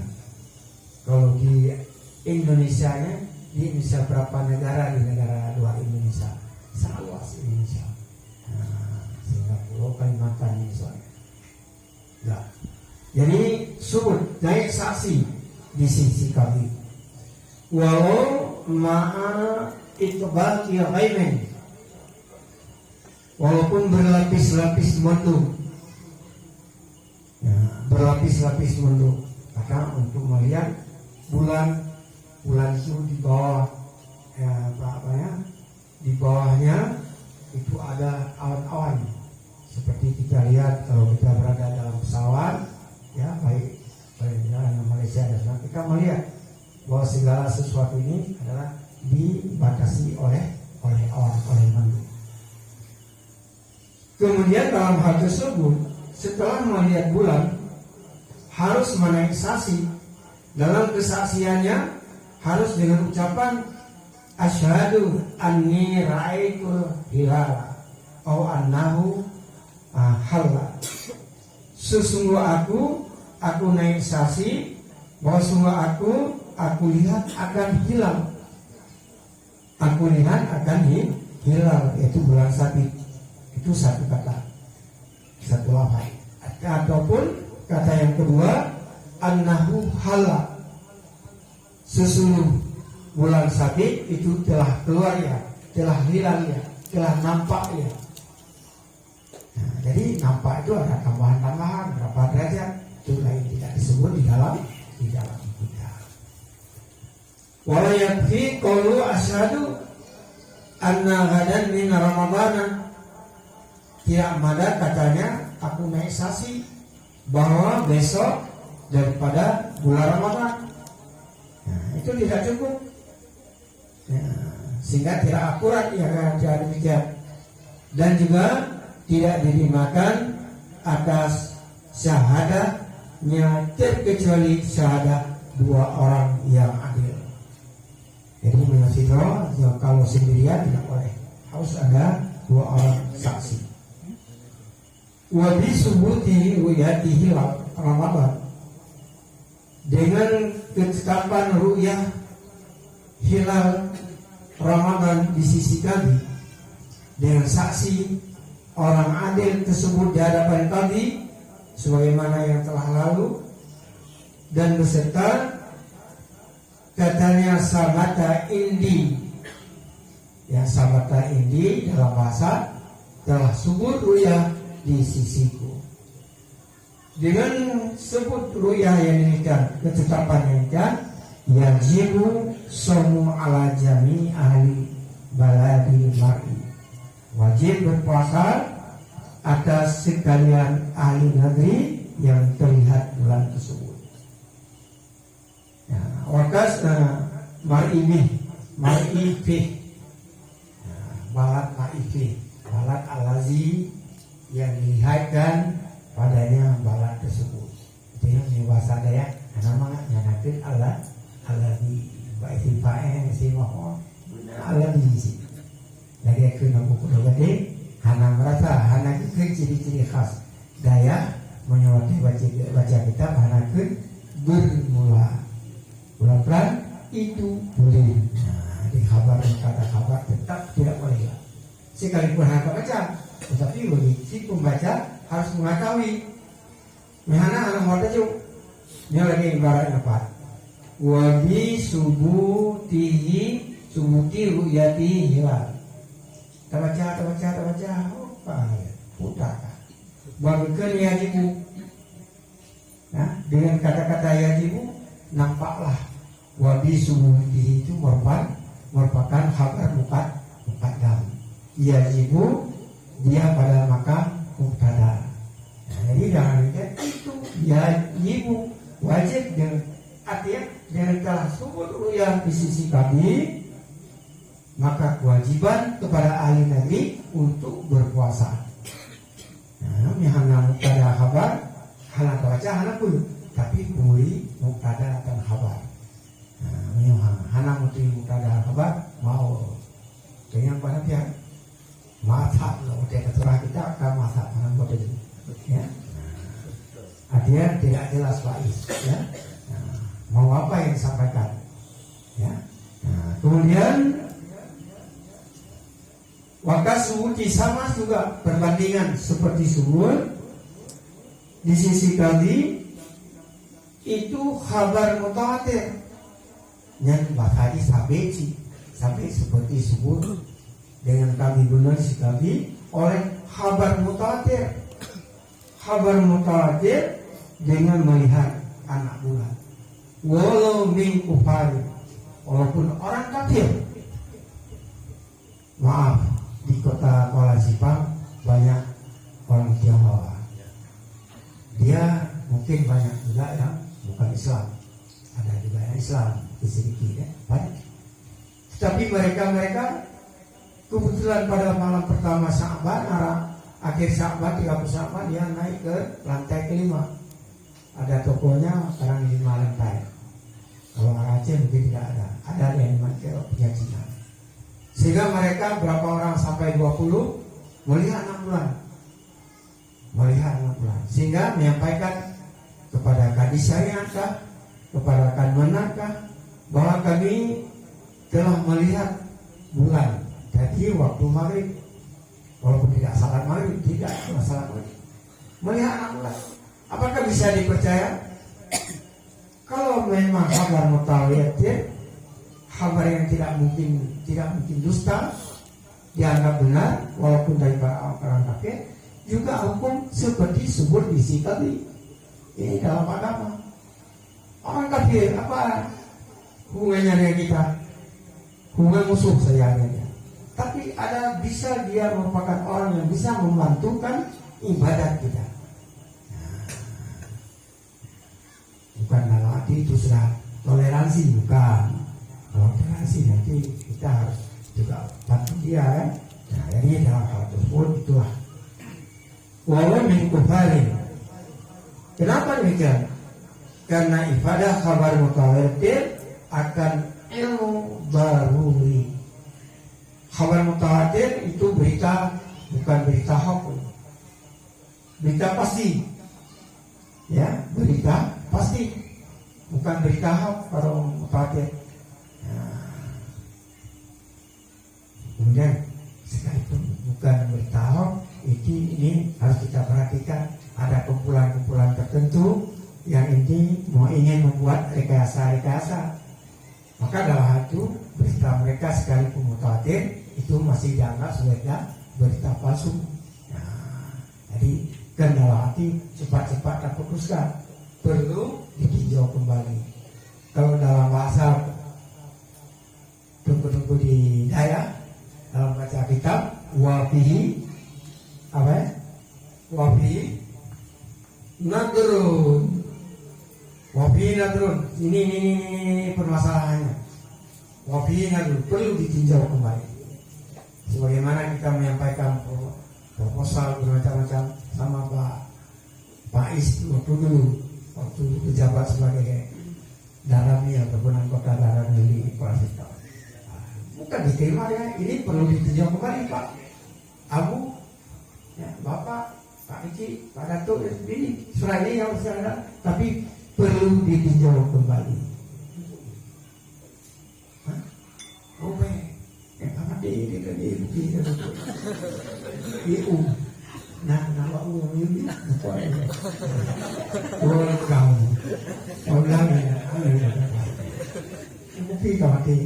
kalau di Indonesia-nya di Indonesia berapa negara, di negara luar Indonesia sangat luas Indonesia. Singapura, Kalimantan misalnya. Ya. Jadi subut naik saksi di sisi kami. Walau ma'a itbaq ghaimin, walaupun berlapis-lapis mendung, ya, berlapis-lapis mendung, maka untuk melihat bulan itu di bawah, di bawahnya itu ada awan-awan, seperti kita lihat kalau kita berada dalam pesawat, ya baik dalam Malaysia dan sebagainya, kita melihat bahwa segala sesuatu ini adalah dibatasi oleh awan, oleh mendung. Kemudian dalam hal tersebut, setelah melihat bulan, harus menaik saksi. Dalam kesaksiannya harus dengan ucapan asyhadu anni ra'aitul hilal atau annahu halal. Sesungguh aku naik saksi bahwa sungguh aku lihat akan hilal. Aku lihat akan hilal, yaitu bulan sabit. Itu satu kata, satu lafaz. Ataupun kata yang kedua, annahu halal. Sesungguh bulan sabit itu telah keluar ya, telah hilal ya, telah nampak ya. Nah, jadi nampak itu ada tambahan-tambahan berapa derajat, itu lain tidak disebut di dalam kita. Wala yakfi qaulu asyhadu anna ghadan min ramadana. Tidak ada katanya aku naik saksi bahwa besok daripada bulan Ramadan. Nah, itu tidak cukup. Ya, sehingga tidak akurat ya kan, tidak demikian. Dan juga tidak dirimakan atas syahadatnya terkecuali syahadat dua orang yang adil. Jadi mengasihkan kalau sendirian tidak boleh, harus ada dua orang saksi. Wa bi subuti ru'yatihi Ramadan, dengan ketetapan ru'yah hilal Ramadan di sisi kami, dengan saksi orang adil tersebut di hadapan kami sebagaimana yang telah lalu, dan beserta katanya sabata indi, ya sabata indi dalam bahasa telah subut ru'yah di sisiku. Dengan sebut ru'yah yang demikian, ketetapan yang demikian, yajibu somu ala jami ahli baladi mar'i, wajib berpuasa atas sekalian ahli negeri yang terlihat bulan tersebut. Ya, wakas mar'i fi, balad mar'i fi, balad alazi yang dilihatkan padanya balat tersebut. Itu yang di bahasa Dayak nama nyanakeun alladzi baiti fa'il si mohon alladzi. Jadi keuna buku gede hana merasa hana ke ciri-ciri khas Dayak menyewati baca kitab hana ke bermula. Bulan itu boleh. Nah, di kabar kata kabar tetap tidak boleh. Sekalipun hana baca, tetapi bagi si pembaca harus mengetahui mana anak mau tajuk. Ini lagi ibarat apa? Wabi subuti ru'yati hilal. Terbaca. Apa ya? Putar. Bagaikan yajibu. Nah, dengan kata-kata yajibu nampaklah wabi subuti itu merupakan khabar muqaddam. Yajibu dia pada makam mubtada. Nah, jadi jangan lihat itu yajibu wajib dengan artinya dengan telah subut ru'yah di sisi kami, maka kewajiban kepada ahli negeri untuk berpuasa. Nah, ini hanya mubtada khabar, hana baca hana pun, tapi pemuli mubtada dan khabar. Nah, ini hana mutri mubtada khabar mau dengan pada pihak mata kalau terserah kita akan mata mana boleh ya. Artinya tidak jelas Faiz ya. Nah, mau apa yang disampaikan ya. Nah, Kemudian wakasu sama juga perbandingan seperti sumur. Di sisi kami itu kabar mutawatir yang bahari sampai seperti sumur dengan kami benar si kami oleh kabar mutawatir. Kabar mutawatir dengan melihat anak bulan. Walau min kufari, walaupun orang kafir. Maaf, di kota Kuala Simpang banyak orang Tionghoa. Dia mungkin banyak juga yang bukan Islam. Ada juga yang Islam, sedikit ya, banyak. Tetapi mereka kebetulan pada malam pertama Sya'ban, akhir Sya'ban, 30 Sya'ban dia naik ke lantai kelima. Ada tokonya sekarang 5 lantai. Kalau orang Aceh mungkin tidak ada. Ada yang punya Cina. Sehingga mereka berapa orang sampai 20 melihat 6 bulan. Melihat 6 bulan. Sehingga menyampaikan kepada Kadis Syariatkah, kepada Kadmanakah, bahwa kami telah melihat bulan. Jadi waktu maghrib, walaupun tidak salat maghrib, tidak salat maghrib, melihat 6 bulan. Apakah bisa dipercaya? Kalau memang kabar mutawatir, kabar yang tidak mungkin dusta, dianggap benar walaupun dari orang kafir, juga hukum seperti subur isi tadi. Ini dalam agama. Orang kafir apa hubungannya dengan kita? Hubungan musuh saja. Tapi ada bisa dia merupakan orang yang bisa membantukan ibadat kita. Bukan dalam arti itu sudah toleransi, bukan. Kalau toleransi nanti kita harus juga bantu dia kan. Nah, jadi dalam hal tersebut itulah. Walau min kufarin. Kenapa demikian? Karena ibadah kabar mutawatir akan ilmu baruri. Kabar mutawatir itu berita, bukan berita hukum. Berita pasti. Ya, berita pasti, bukan berita hoax kalau mutawatir. Kemudian sekalipun bukan berita hoax, ini harus kita perhatikan. Ada kumpulan-kumpulan tertentu yang ingin membuat rekayasa. Maka dalam hal itu berita mereka sekalipun mutawatir itu masih dianggap sebagai berita palsu. Jadi kan dalam hati cepat-cepat terputuskan, perlu ditinjau kembali. Kalau dalam bahasa tunggu-tunggu di daya, dalam baca kitab wafihi apa ya? Wafihi nadrun. Wafihi nadrun. Ini permasalahannya. Wafihi nadrun perlu ditinjau kembali. Sebagaimana kita menyampaikan proposal bermacam-macam sama Pak Is waktu pejabat sebagai Darami ataupun anggota Darami di Kuala Simpang. Bukan diterima ya, ini perlu ditinjau kembali Pak Abu, ya, Bapak, Pak Eci, Pak Datuk, ini surat ini yang ada, tapi perlu ditinjau kembali. Oh apa di nah nama uang ini orang kamu orang ini tapi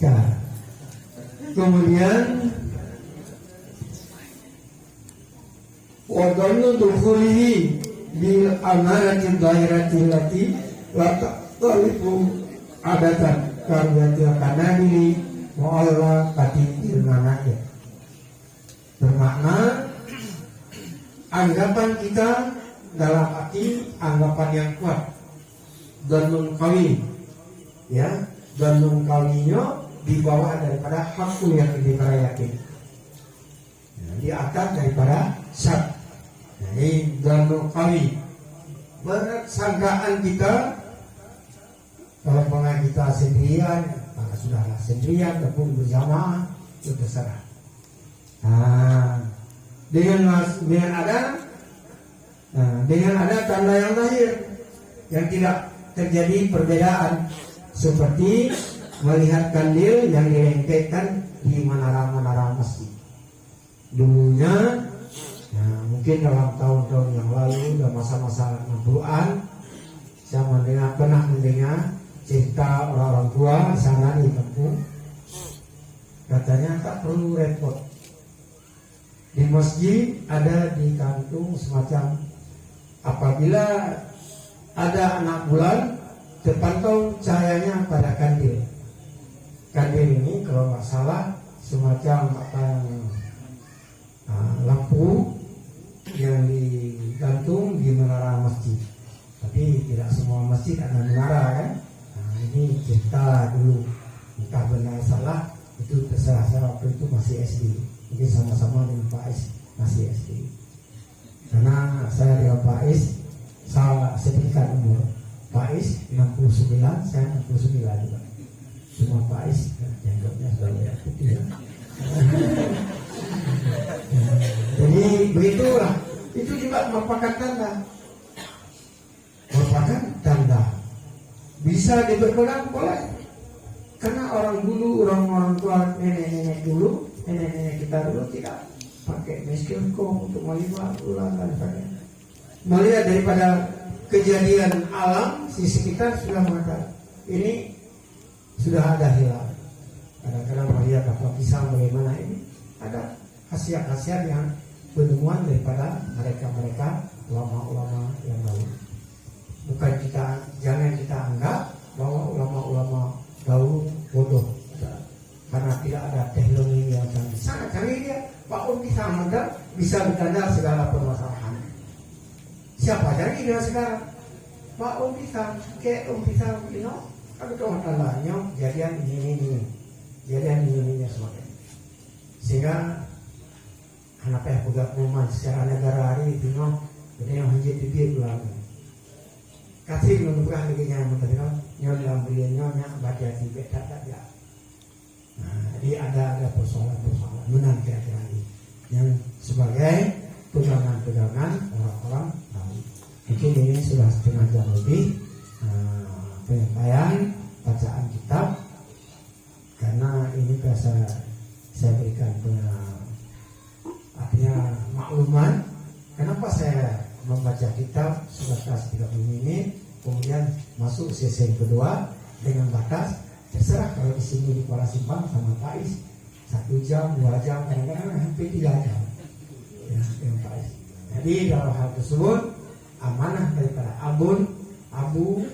ya kemudian wadonu dukhulihi bil amaratin dairatil lati lata talibu adatan karyatil kanadili wa'ala katintil manakir. Bermakna anggapan kita dalam arti anggapan yang kuat dan mengkawin, ya, dan mengkawinnya di bawah daripada hakul yang kita yakin, di atas daripada syak. Jadi dan mengkawin bersangkaan kita kalau pengen kita sendirian, maka sudahlah sendirian ataupun berjamaah itu terserah. Dengan ada tanda yang lahir yang tidak terjadi perbedaan seperti melihat kandil yang dilengketkan di menara-menara masjid. Dulunya, mungkin dalam tahun-tahun yang lalu, dalam masa-masa 60-an, saya pernah mendengar cerita orang-orang tua sana di kampung. Katanya tak perlu repot. Di masjid ada di kantung semacam apabila ada anak bulan terpantau cahayanya pada kandil. Kandil ini kalau nggak salah semacam lampu yang digantung di menara masjid. Tapi tidak semua masjid ada menara kan. Ini cerita dulu, entah benar salah itu terserah. Saya waktu itu masih SD, jadi sama-sama dengan Pak Is masih SD. Karena saya dengan Pak Is salah sedikit umur. Pak Is 69, saya 69 juga. Cuma Pak Is jenggotnya sudah banyak putih. Jadi begitulah. Itu juga merupakan tanda. Merupakan tanda. Bisa diperpegang boleh. Karena orang dulu, orang-orang tua, nenek-nenek dulu, nenek-nenek kita dulu tidak pakai mikroskop untuk melihat ulang dan sebagainya. Melihat daripada kejadian alam di sekitar sudah mengatakan ini sudah ada hilal. Kadang-kadang melihat apa pisang bagaimana ini ada khasiat-khasiat yang penemuan daripada mereka-mereka ulama-ulama yang lalu. Bukan jangan kita anggap bahwa ulama-ulama dahulu bodoh karena tidak ada teknologi yang canggih. Sangat canggih dia. Pak Om bisa bertanda segala permasalahan. Siapa canggih dengan sekarang? Pak Om bisa, kayak Om bisa, tapi kalau tandanya jadian ini, jadian ini semakin. Sehingga anak pegang rumah secara negara hari itu ada yang hanya bibir pulang. Kasih menurutkan lagi yang menurutkan dalam beliaunya baca tiga tak ya. Jadi ada persoalan-persoalan menang kira-kira ini yang sebagai pegangan-pegangan orang-orang tahu. Mungkin ini sudah setengah jam lebih penyampaian bacaan kitab karena ini biasa saya berikan artinya makluman kenapa saya membaca kitab sebatas 30 menit, kemudian masuk sesi kedua dengan batas terserah kalau di sini di Kuala Simpang sama Pak Is 1 jam, 2 jam, kadang-kadang hampir 3 jam ya, dengan Pak Is. Jadi dalam hal tersebut amanah daripada Abu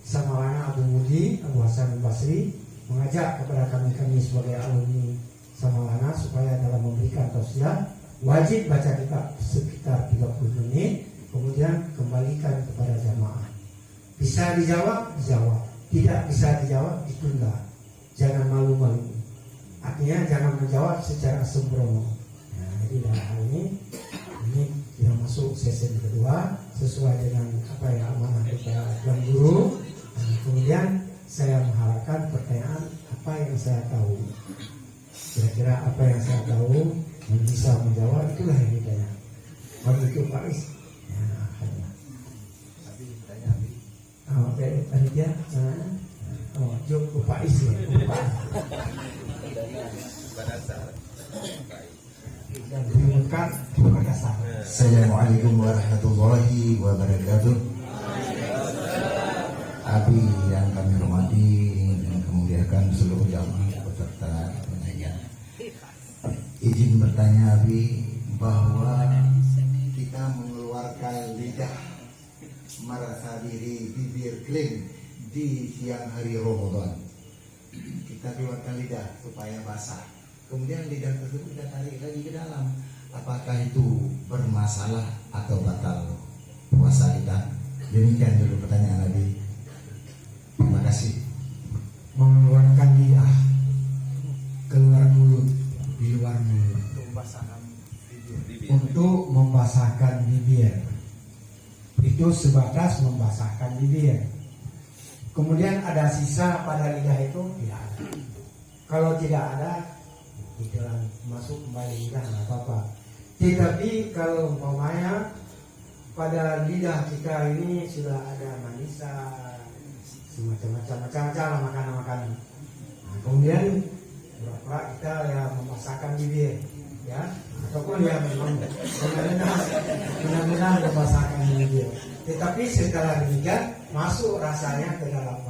Samarana Abu Mudi, Abu Hasan Basri mengajak kepada kami sebagai alumni Samarana supaya dalam memberikan tausiah wajib baca kitab sekitar 30 menit, kemudian kembalikan kepada jamaah. Bisa dijawab, dijawab. Tidak bisa dijawab, ditunda. Jangan malu-malu. Artinya jangan menjawab secara sembrono. Nah, jadi dalam hal ini kita masuk sesi kedua sesuai dengan apa yang amanah kita dan guru. Nah, kemudian saya mengharapkan pertanyaan apa yang saya tahu. Kira-kira apa yang saya tahu yang bisa menjawab itulah yang ditanya. Kalau itu Pak Is, ya hanya. Tapi ditanya Abi. Oh, dari panitia, jawab ke Pak Is ya. Dan diumumkan terima kasih. Assalamualaikum warahmatullahi wabarakatuh. Abi yang kami hormati dan kemuliakan seluruh jamaah peserta pengajian. Izin bertanya Abi bahwa kita mengeluarkan lidah merasa diri bibir kering di siang hari Ramadan. Kita keluarkan lidah supaya basah. Kemudian lidah tersebut kita tarik lagi ke dalam. Apakah itu bermasalah atau batal puasa kita? Demikian dulu pertanyaan Abi. Terima kasih. Mengeluarkan lidah keluar mulut di luar mulut untuk membasahkan bibir. Itu sebatas membasahkan bibir. Kemudian ada sisa pada lidah itu tidak ada. Kalau tidak ada, di dalam masuk kembali lidah nggak apa-apa. Tetapi kalau umpamanya pada lidah kita ini sudah ada manisan, macam-macam makanan. Nah, kemudian pura-pura kita ya memasakkan bibir, ya, ataupun ya memang benar-benar memasakkan bibir. Tetapi setelah demikian masuk rasanya ke dalam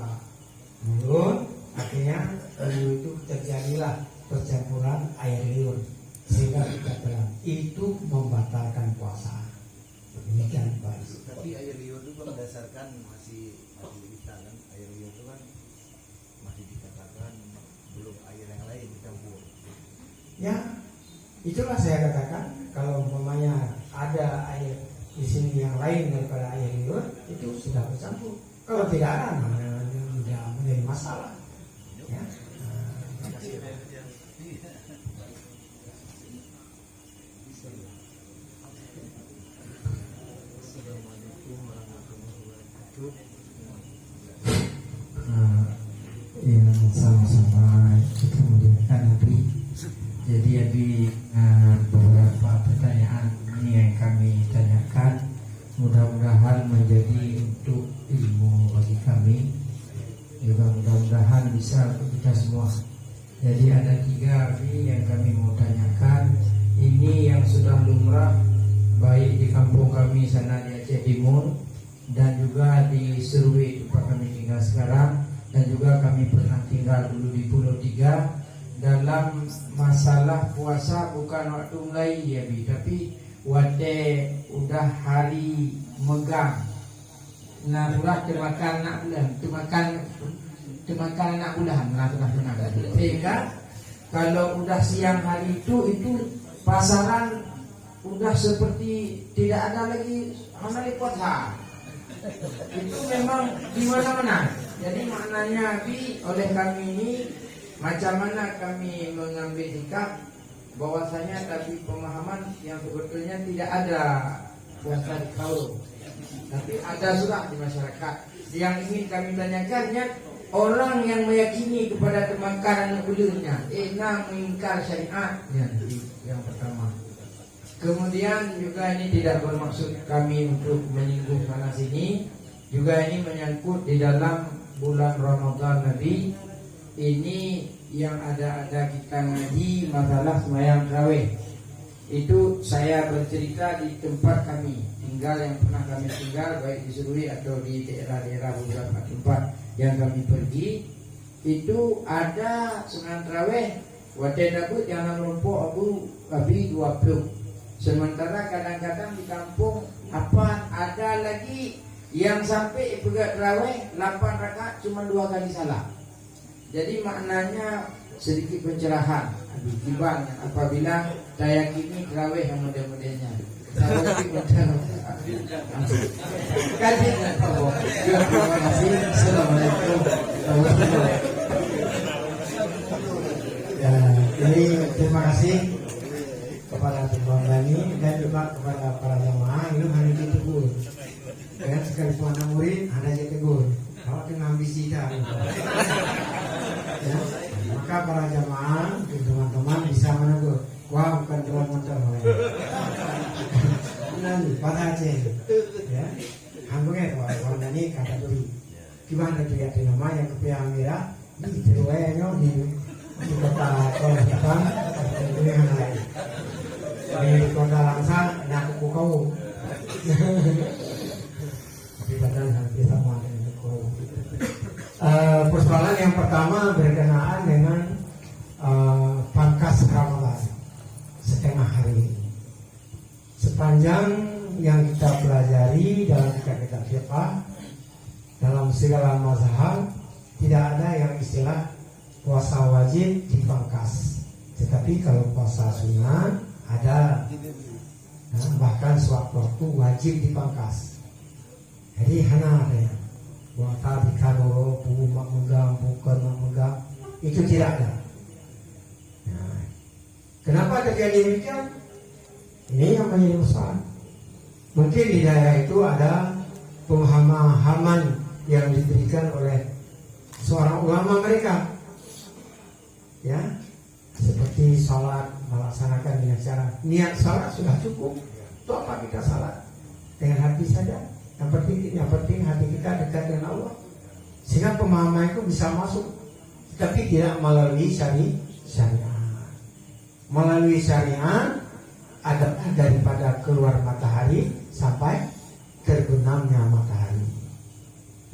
mulut, akhirnya itu terjadilah percampuran air liur sehingga kita telan. Itu membatalkan puasa. Demikian Pak. Tapi air liur itu kan berdasarkan masih bisa kan, air liur itu kan masih dikatakan belum air yang lain dicampur. Ya, itulah saya katakan kalau umpamanya ada air di sini yang lain daripada air liur itu sudah bercampur. Kalau tidak ada, tidak menjadi masalah. Ya. Yang sama-sama kita muliakan Nabi. Jadi Abi, beberapa pertanyaan ini yang kami tanyakan mudah-mudahan menjadi untuk ilmu bagi kami, juga mudah-mudahan bisa untuk kita semua. Jadi ada 3 Abi yang kami mau tanyakan. Ini yang sudah lumrah baik di kampung kami sana di Aceh Timur dan juga di Serui tempat kami tinggal sekarang, dan juga kami pernah tinggal dulu di Pulau Tiga. Dalam masalah puasa bukan waktu mulai ya Bi, tapi waktu udah hari megang. Nah, sudah termakan nak bulan, termakan anak bulan, nah sudah benar. Sehingga kalau udah siang hari itu pasaran udah seperti tidak ada lagi hari puasa. Itu memang di mana-mana. Jadi maknanya Bi, oleh kami ini macam mana kami mengambil sikap bahwasanya tapi pemahaman yang sebetulnya tidak ada puasa di kaum, tapi ada sudah di masyarakat. Yang ingin kami tanyakannya, orang yang meyakini kepada kemakaran ulurnya, mengingkar syariat, yang pertama. Kemudian juga ini tidak bermaksud kami untuk menyinggung sana sini, juga ini menyangkut di dalam bulan Ramadan Nabi. Ini yang ada kita ngaji masalah sembahyang tarawih. Itu saya bercerita di tempat kami tinggal, yang pernah kami tinggal baik di Serui atau di daerah-daerah beberapa tempat yang kami pergi. Itu ada sembahyang tarawih waktu Daud yang menumpuk Abi 20. Sementara kadang-kadang di kampung ada lagi yang sampai pegat tarawih 8 rakaat cuma 2 kali salah. Jadi maknanya sedikit pencerahan akibat apabila saya yakini tarawih yang model-modelnya. Terima kasih. Assalamualaikum. Jadi terima kasih kepada Tuan Bani dan juga kepada para jamaah. Itu hari ditegur. Dan sekalipun anak murid ada yang tegur. Kalau dengan ambisi dah. Ya, maka para jamaah, teman-teman bisa menegur. Wah, bukan teman motor. Nanti pada Aceh, ya, hambungnya kalau ini kata beri. Gimana dia nama yang kepiang merah di teruainya di kota Kuala ini yang lain. Di kota Langsang nak kau. Tapi badan hampir sama dengan kau. Persoalan yang pertama berkenaan dengan pangkas Ramadan setengah hari. Sepanjang yang kita pelajari dalam kitab fiqh, dalam segala mazhab tidak ada yang istilah puasa wajib dipangkas. Tetapi kalau puasa sunnah ada, bahkan sewaktu-waktu wajib dipangkas. Jadi hana ada yang wata dikano mak megang bukan mak megang itu tidak ada. Nah, kenapa terjadi demikian? Ini yang menjadi masalah. Mungkin di daerah itu ada pemahaman yang diberikan oleh seorang ulama mereka, ya, seperti sholat melaksanakan dengan cara niat sholat sudah cukup. Itu apa kita sholat dengan hati saja? Yang penting hati kita dekat dengan Allah. sehingga pemahaman itu bisa masuk, tapi tidak melalui syariat. Melalui syariat adalah daripada keluar matahari sampai terbenamnya matahari.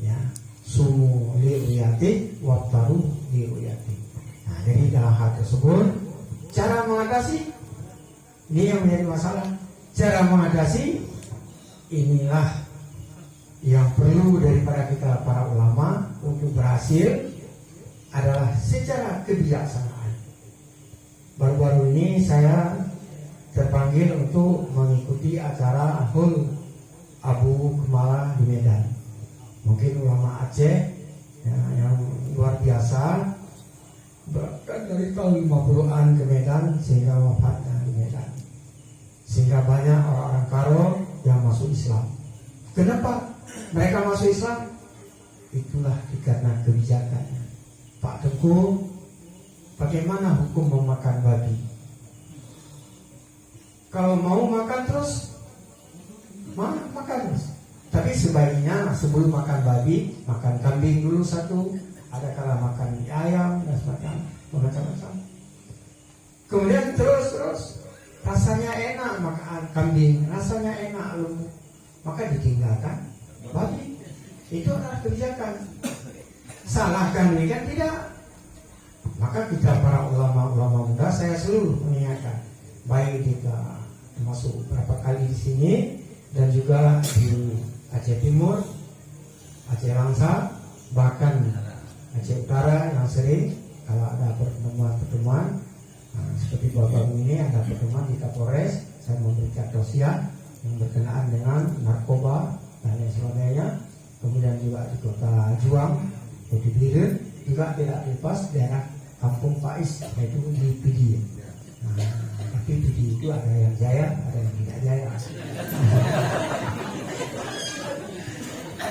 Ya, sumu li'uyati waftaru li'uyati. Nah, jadi dalam hal tersebut cara mengatasi ini yang menjadi masalah. Cara mengatasi inilah yang perlu daripada kita para ulama untuk berhasil adalah secara kebijaksanaan. Baru-baru ini saya terpanggil untuk mengikuti acara Hul Abu Kemala di Medan. Mungkin ulama Aceh ya, yang luar biasa, bahkan dari tahun 50-an ke Medan sehingga wafatnya di Medan. Sehingga banyak orang-orang Karo yang masuk Islam. Kenapa mereka masuk Islam? Itulah karena kebijakannya. Pak Tengku, bagaimana hukum memakan babi? Kalau mau makan terus, makan terus. Tapi sebaiknya sebelum makan babi, makan kambing dulu satu. Ada kala makan ayam dan sebagainya, macam-macam. Kemudian terus rasanya enak makan kambing, rasanya enak lu, maka ditinggalkan babi. Itu adalah kebijakan. Salahkan ini kan tidak. Maka kita para ulama muda, saya selalu mengingatkan, baik kita termasuk beberapa kali di sini dan juga di Aceh Timur, Aceh Langsa, bahkan Aceh Utara yang sering kalau ada pertemuan seperti bapak ini ada pertemuan di Kapolres, saya memberikan tausiah yang berkenaan dengan narkoba dan lain sebagainya. Kemudian juga di Kota Juang, di Biren juga tidak lepas daerah Kampung Faiz, yaitu di Pidi. Tapi Pidi itu ada yang jaya, ada yang tidak jaya.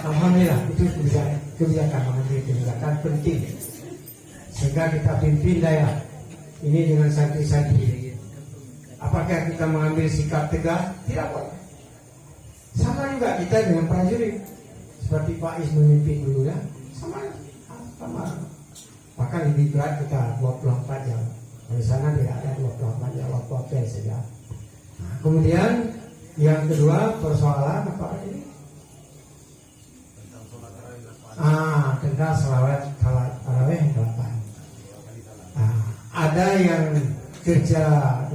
Alhamdulillah, itu kebijakan penting sehingga kita pimpin daerah ini dengan santri-santri. Apakah kita mengambil sikap tegas? Tidak boleh. Sama juga kita dengan prajurit, seperti Pak Is memimpin dulu ya, sama. Maka lebih berat kita 24 jam. Di sana tidak ada 24 jam, waktu apa saja. Nah, kemudian yang kedua persoalan apa ini? Tentang selawat tarawih 8. Ada yang kerja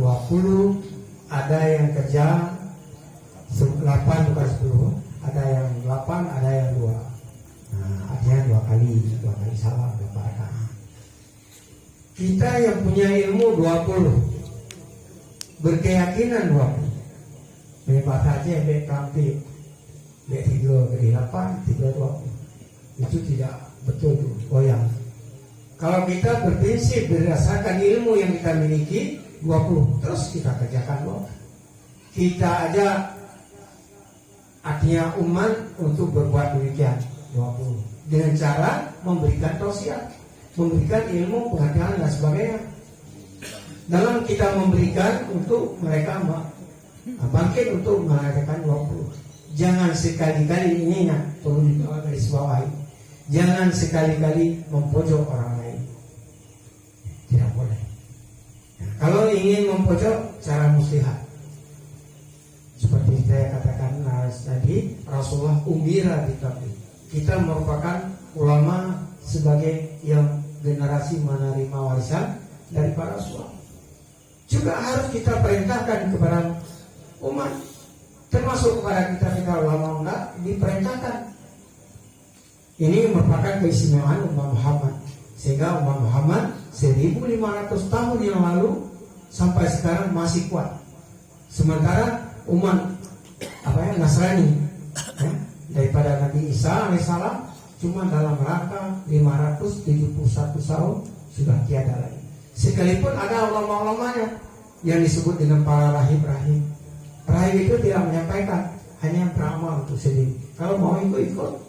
20, ada yang kerja 8 bukan 10, ada yang 8, ada yang 2. Artinya 2 kali salam, 2 rakaat. Kita yang punya ilmu 20, berkeyakinan 20. Menyebab saja baik kampik, baik 3 dari 8, 3 20. Itu tidak betul tuh, goyang. Kalau kita berprinsip berdasarkan ilmu yang kita miliki 20, terus kita kerjakan 20. Kita ajak artinya umat untuk berbuat demikian 20 dengan cara memberikan tausiah, memberikan ilmu, pengetahuan dan sebagainya. Dalam kita memberikan untuk mereka bangkit untuk mengadakan 20. Jangan sekali-kali ini perlu dibawa dari bawah. Jangan sekali-kali mempojok orang lain. Tidak boleh. Kalau ingin mempojok, cara muslihat. Seperti saya katakan tadi, Rasulullah umira bitabligh. Kita merupakan ulama sebagai yang generasi menerima warisan dari para Rasulullah. Juga harus kita perintahkan kepada umat, termasuk kepada kita ulama muda, diperintahkan. Ini merupakan keistimewaan umat Muhammad, sehingga umat Muhammad 1500 tahun yang lalu sampai sekarang masih kuat. Sementara umat Nasrani daripada Nabi Isa alaihissalam cuma dalam rangka 571 tahun sudah tiada lagi. Sekalipun ada ulama-ulamanya yang disebut dengan para rahib-rahib. Rahib itu tidak menyampaikan, hanya beramal untuk sendiri. Kalau mau ikut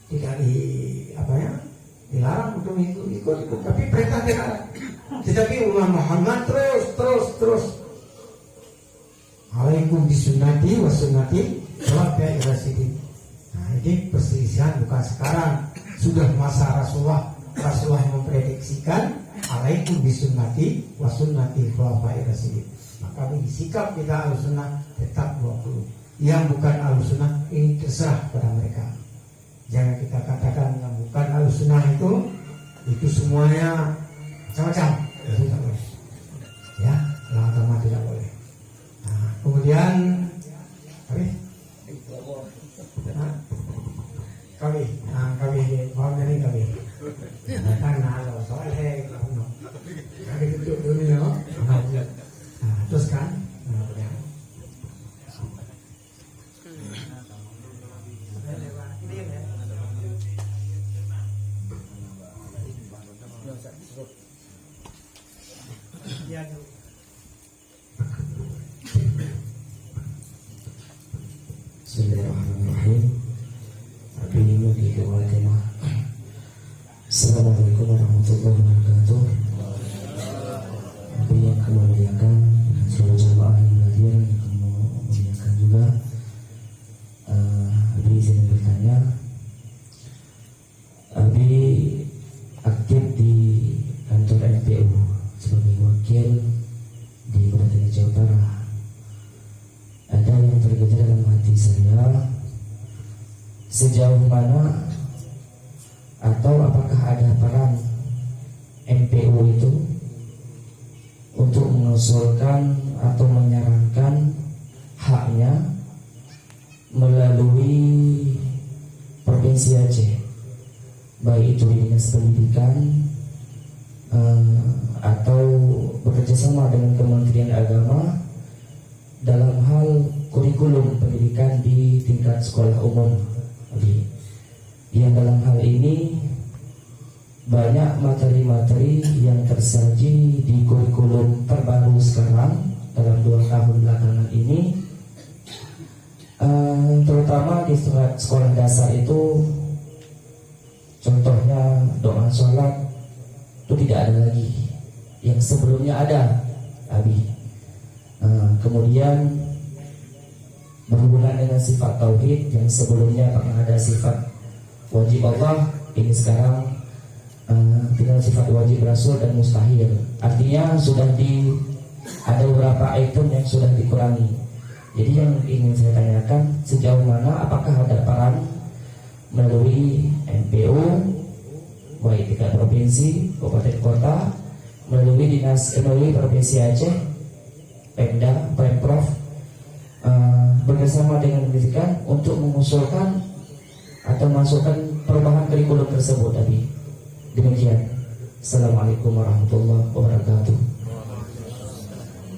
tidak dilarang untuk ikut, tapi perintah tidak. Tetapi umat Muhammad terus alaikum bisunnati wa sunnati khulafa'ir rasyidin. Nah, ini perselisihan bukan sekarang, sudah masa Rasulullah memprediksikan alaikum bisunnati wa sunnati khulafa'ir rasyidin. Maka bagi sikap kita Ahlussunnah tetap 20. Yang bukan Ahlussunnah ini terserah pada mereka. Jangan kita katakan yang bukan Ahlussunnah itu semuanya macam-macam. Itu tidak boleh. Ya, dalam agama tidak boleh. Nah, kemudian kami mau dari kami. Karena kalau soalnya kami duduk dulu ya. Nah, terus kan, ya. Bismillahirrahmanirrahim. Assalamualaikum warahmatullahi wabarakatuh. Abi yang kami muliakan, seluruh jamaah yang hadir yang kami muliakan juga. Abi izin bertanya. Abi aktif di kantor NPU sebagai wakil di Kabupaten Jawa Barat. Ada yang tergejar dalam hati saya, sejauh mana atau apakah ada peran MPU itu untuk mengusulkan atau menyarankan haknya melalui Provinsi Aceh, baik itu di Dinas Pendidikan atau bekerjasama dengan Kementerian Agama dalam hal kurikulum pendidikan di tingkat sekolah umum. Yang dalam hal ini banyak materi-materi yang tersaji di kurikulum terbaru sekarang dalam 2 tahun belakangan ini, terutama di sekolah dasar itu, contohnya doa sholat itu tidak ada lagi, yang sebelumnya ada, Abi. Kemudian berhubungan dengan sifat tauhid yang sebelumnya pernah ada sifat wajib Allah, ini sekarang tinggal sifat wajib Rasul dan mustahil. Artinya ada beberapa item yang sudah dikurangi. Jadi yang ingin saya tanyakan, sejauh mana apakah ada peran melalui MPU baik tingkat provinsi, kabupaten kota, melalui Provinsi Aceh, Pemda, Pemprov, bersama dengan pendidikan untuk mengusulkan atau masukkan perubahan kurikulum tersebut tadi. Demikian. Assalamualaikum warahmatullahi wabarakatuh.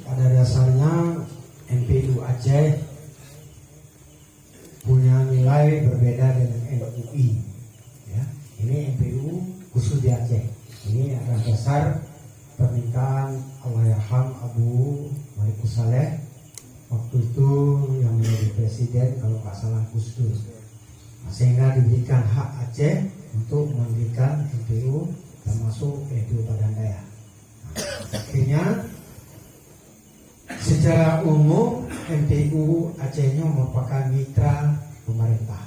Pada dasarnya MPU Aceh punya nilai berbeda dengan MUI. Ya, ini MPU khusus di Aceh. Ini adalah dasar permintaan Allahyarham Abu Malikus Saleh waktu itu yang menjadi presiden kalau nggak salah Gus Dur. Sehingga diberikan hak Aceh untuk mendirikan MPU termasuk MPU Badan Daya. Akhirnya secara umum MPU Acehnya merupakan mitra pemerintah,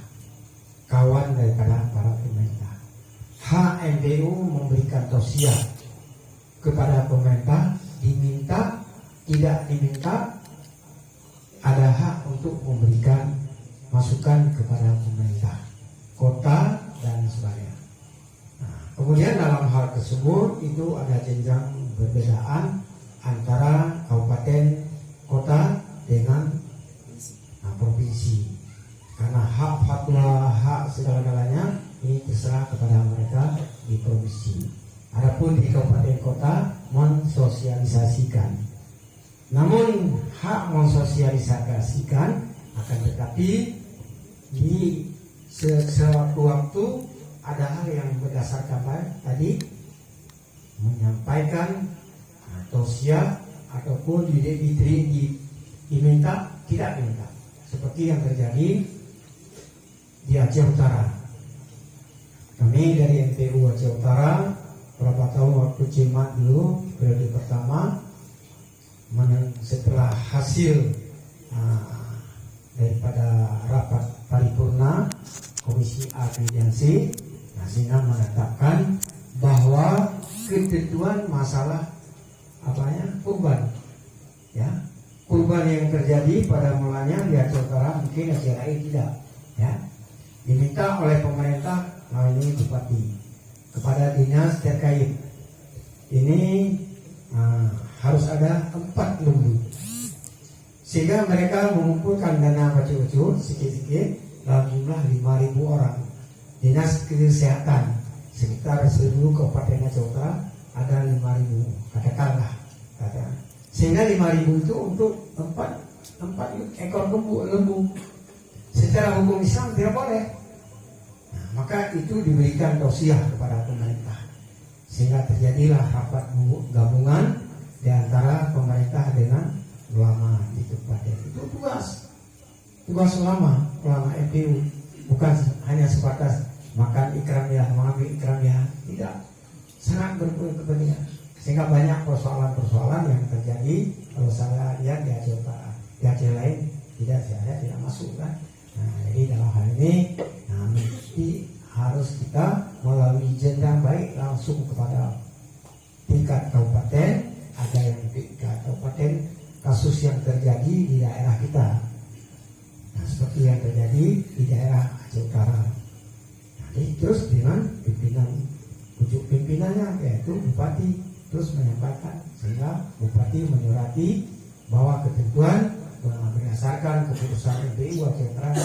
kawan daripada para pemerintah. Hak MPU memberikan tausiah kepada pemerintah, diminta tidak diminta, ada hak untuk memberikan masukan kepada pemerintah, kota dan sebagainya. Nah, kemudian dalam hal tersebut itu ada jenjang perbedaan antara kabupaten, kota dengan provinsi. Karena hak fatwa, hak segala-galanya ini terserah kepada mereka di provinsi. Adapun di kabupaten kota mensosialisasikan. Namun hak mensosialisasikan akan tetapi di sewaktu-waktu ada hal yang berdasarkan tadi menyampaikan tausiah ataupun diminta tidak diminta, seperti yang terjadi di Aceh Utara. Kami dari MPU Aceh Utara berapa tahun waktu Cimat dulu periode pertama, setelah hasil daripada rapat paripurna Komisi Akreditasi, nah, sehingga menetapkan bahwa ketentuan masalah kurban, ya, kurban yang terjadi pada mulanya di Aceh Utara mungkin Aceh lain tidak, ya, diminta oleh pemerintah melalui bupati kepada dinas terkait ini harus ada 4 lembu, sehingga mereka mengumpulkan dana kecil-kecil sedikit-sedikit dalam jumlah 5.000 orang. Dinas kesehatan sekitar seluruh kabupaten Aceh Utara ada 5.000, katakanlah, sehingga 5.000 itu untuk 4 ekor lembu. Secara hukum Islam tidak boleh. Nah, maka itu diberikan tausiah kepada pemerintah, sehingga terjadilah rapat gabungan di antara pemerintah dengan ulama di kabupaten. Itu tugas ulama MPU, bukan hanya sebatas makan ikramiyah, mengambil ikramiyah, tidak, sangat berkepentingan, sehingga banyak persoalan-persoalan yang terjadi. Kalau saya lihat di Aceh Utara, di Aceh lain saya tidak masuk kan. Nah, jadi dalam hal ini mesti harus kita melalui jenjang baik langsung kepada tingkat kabupaten. Ada yang tingkat kabupaten kasus yang terjadi di daerah kita, nah, seperti yang terjadi di daerah Aceh Utara. Jadi terus dengan pucuk pimpinannya yaitu bupati terus menyampaikan, sehingga bupati menyurati bahwa ketentuan berdasarkan keputusan MPU Aceh Utara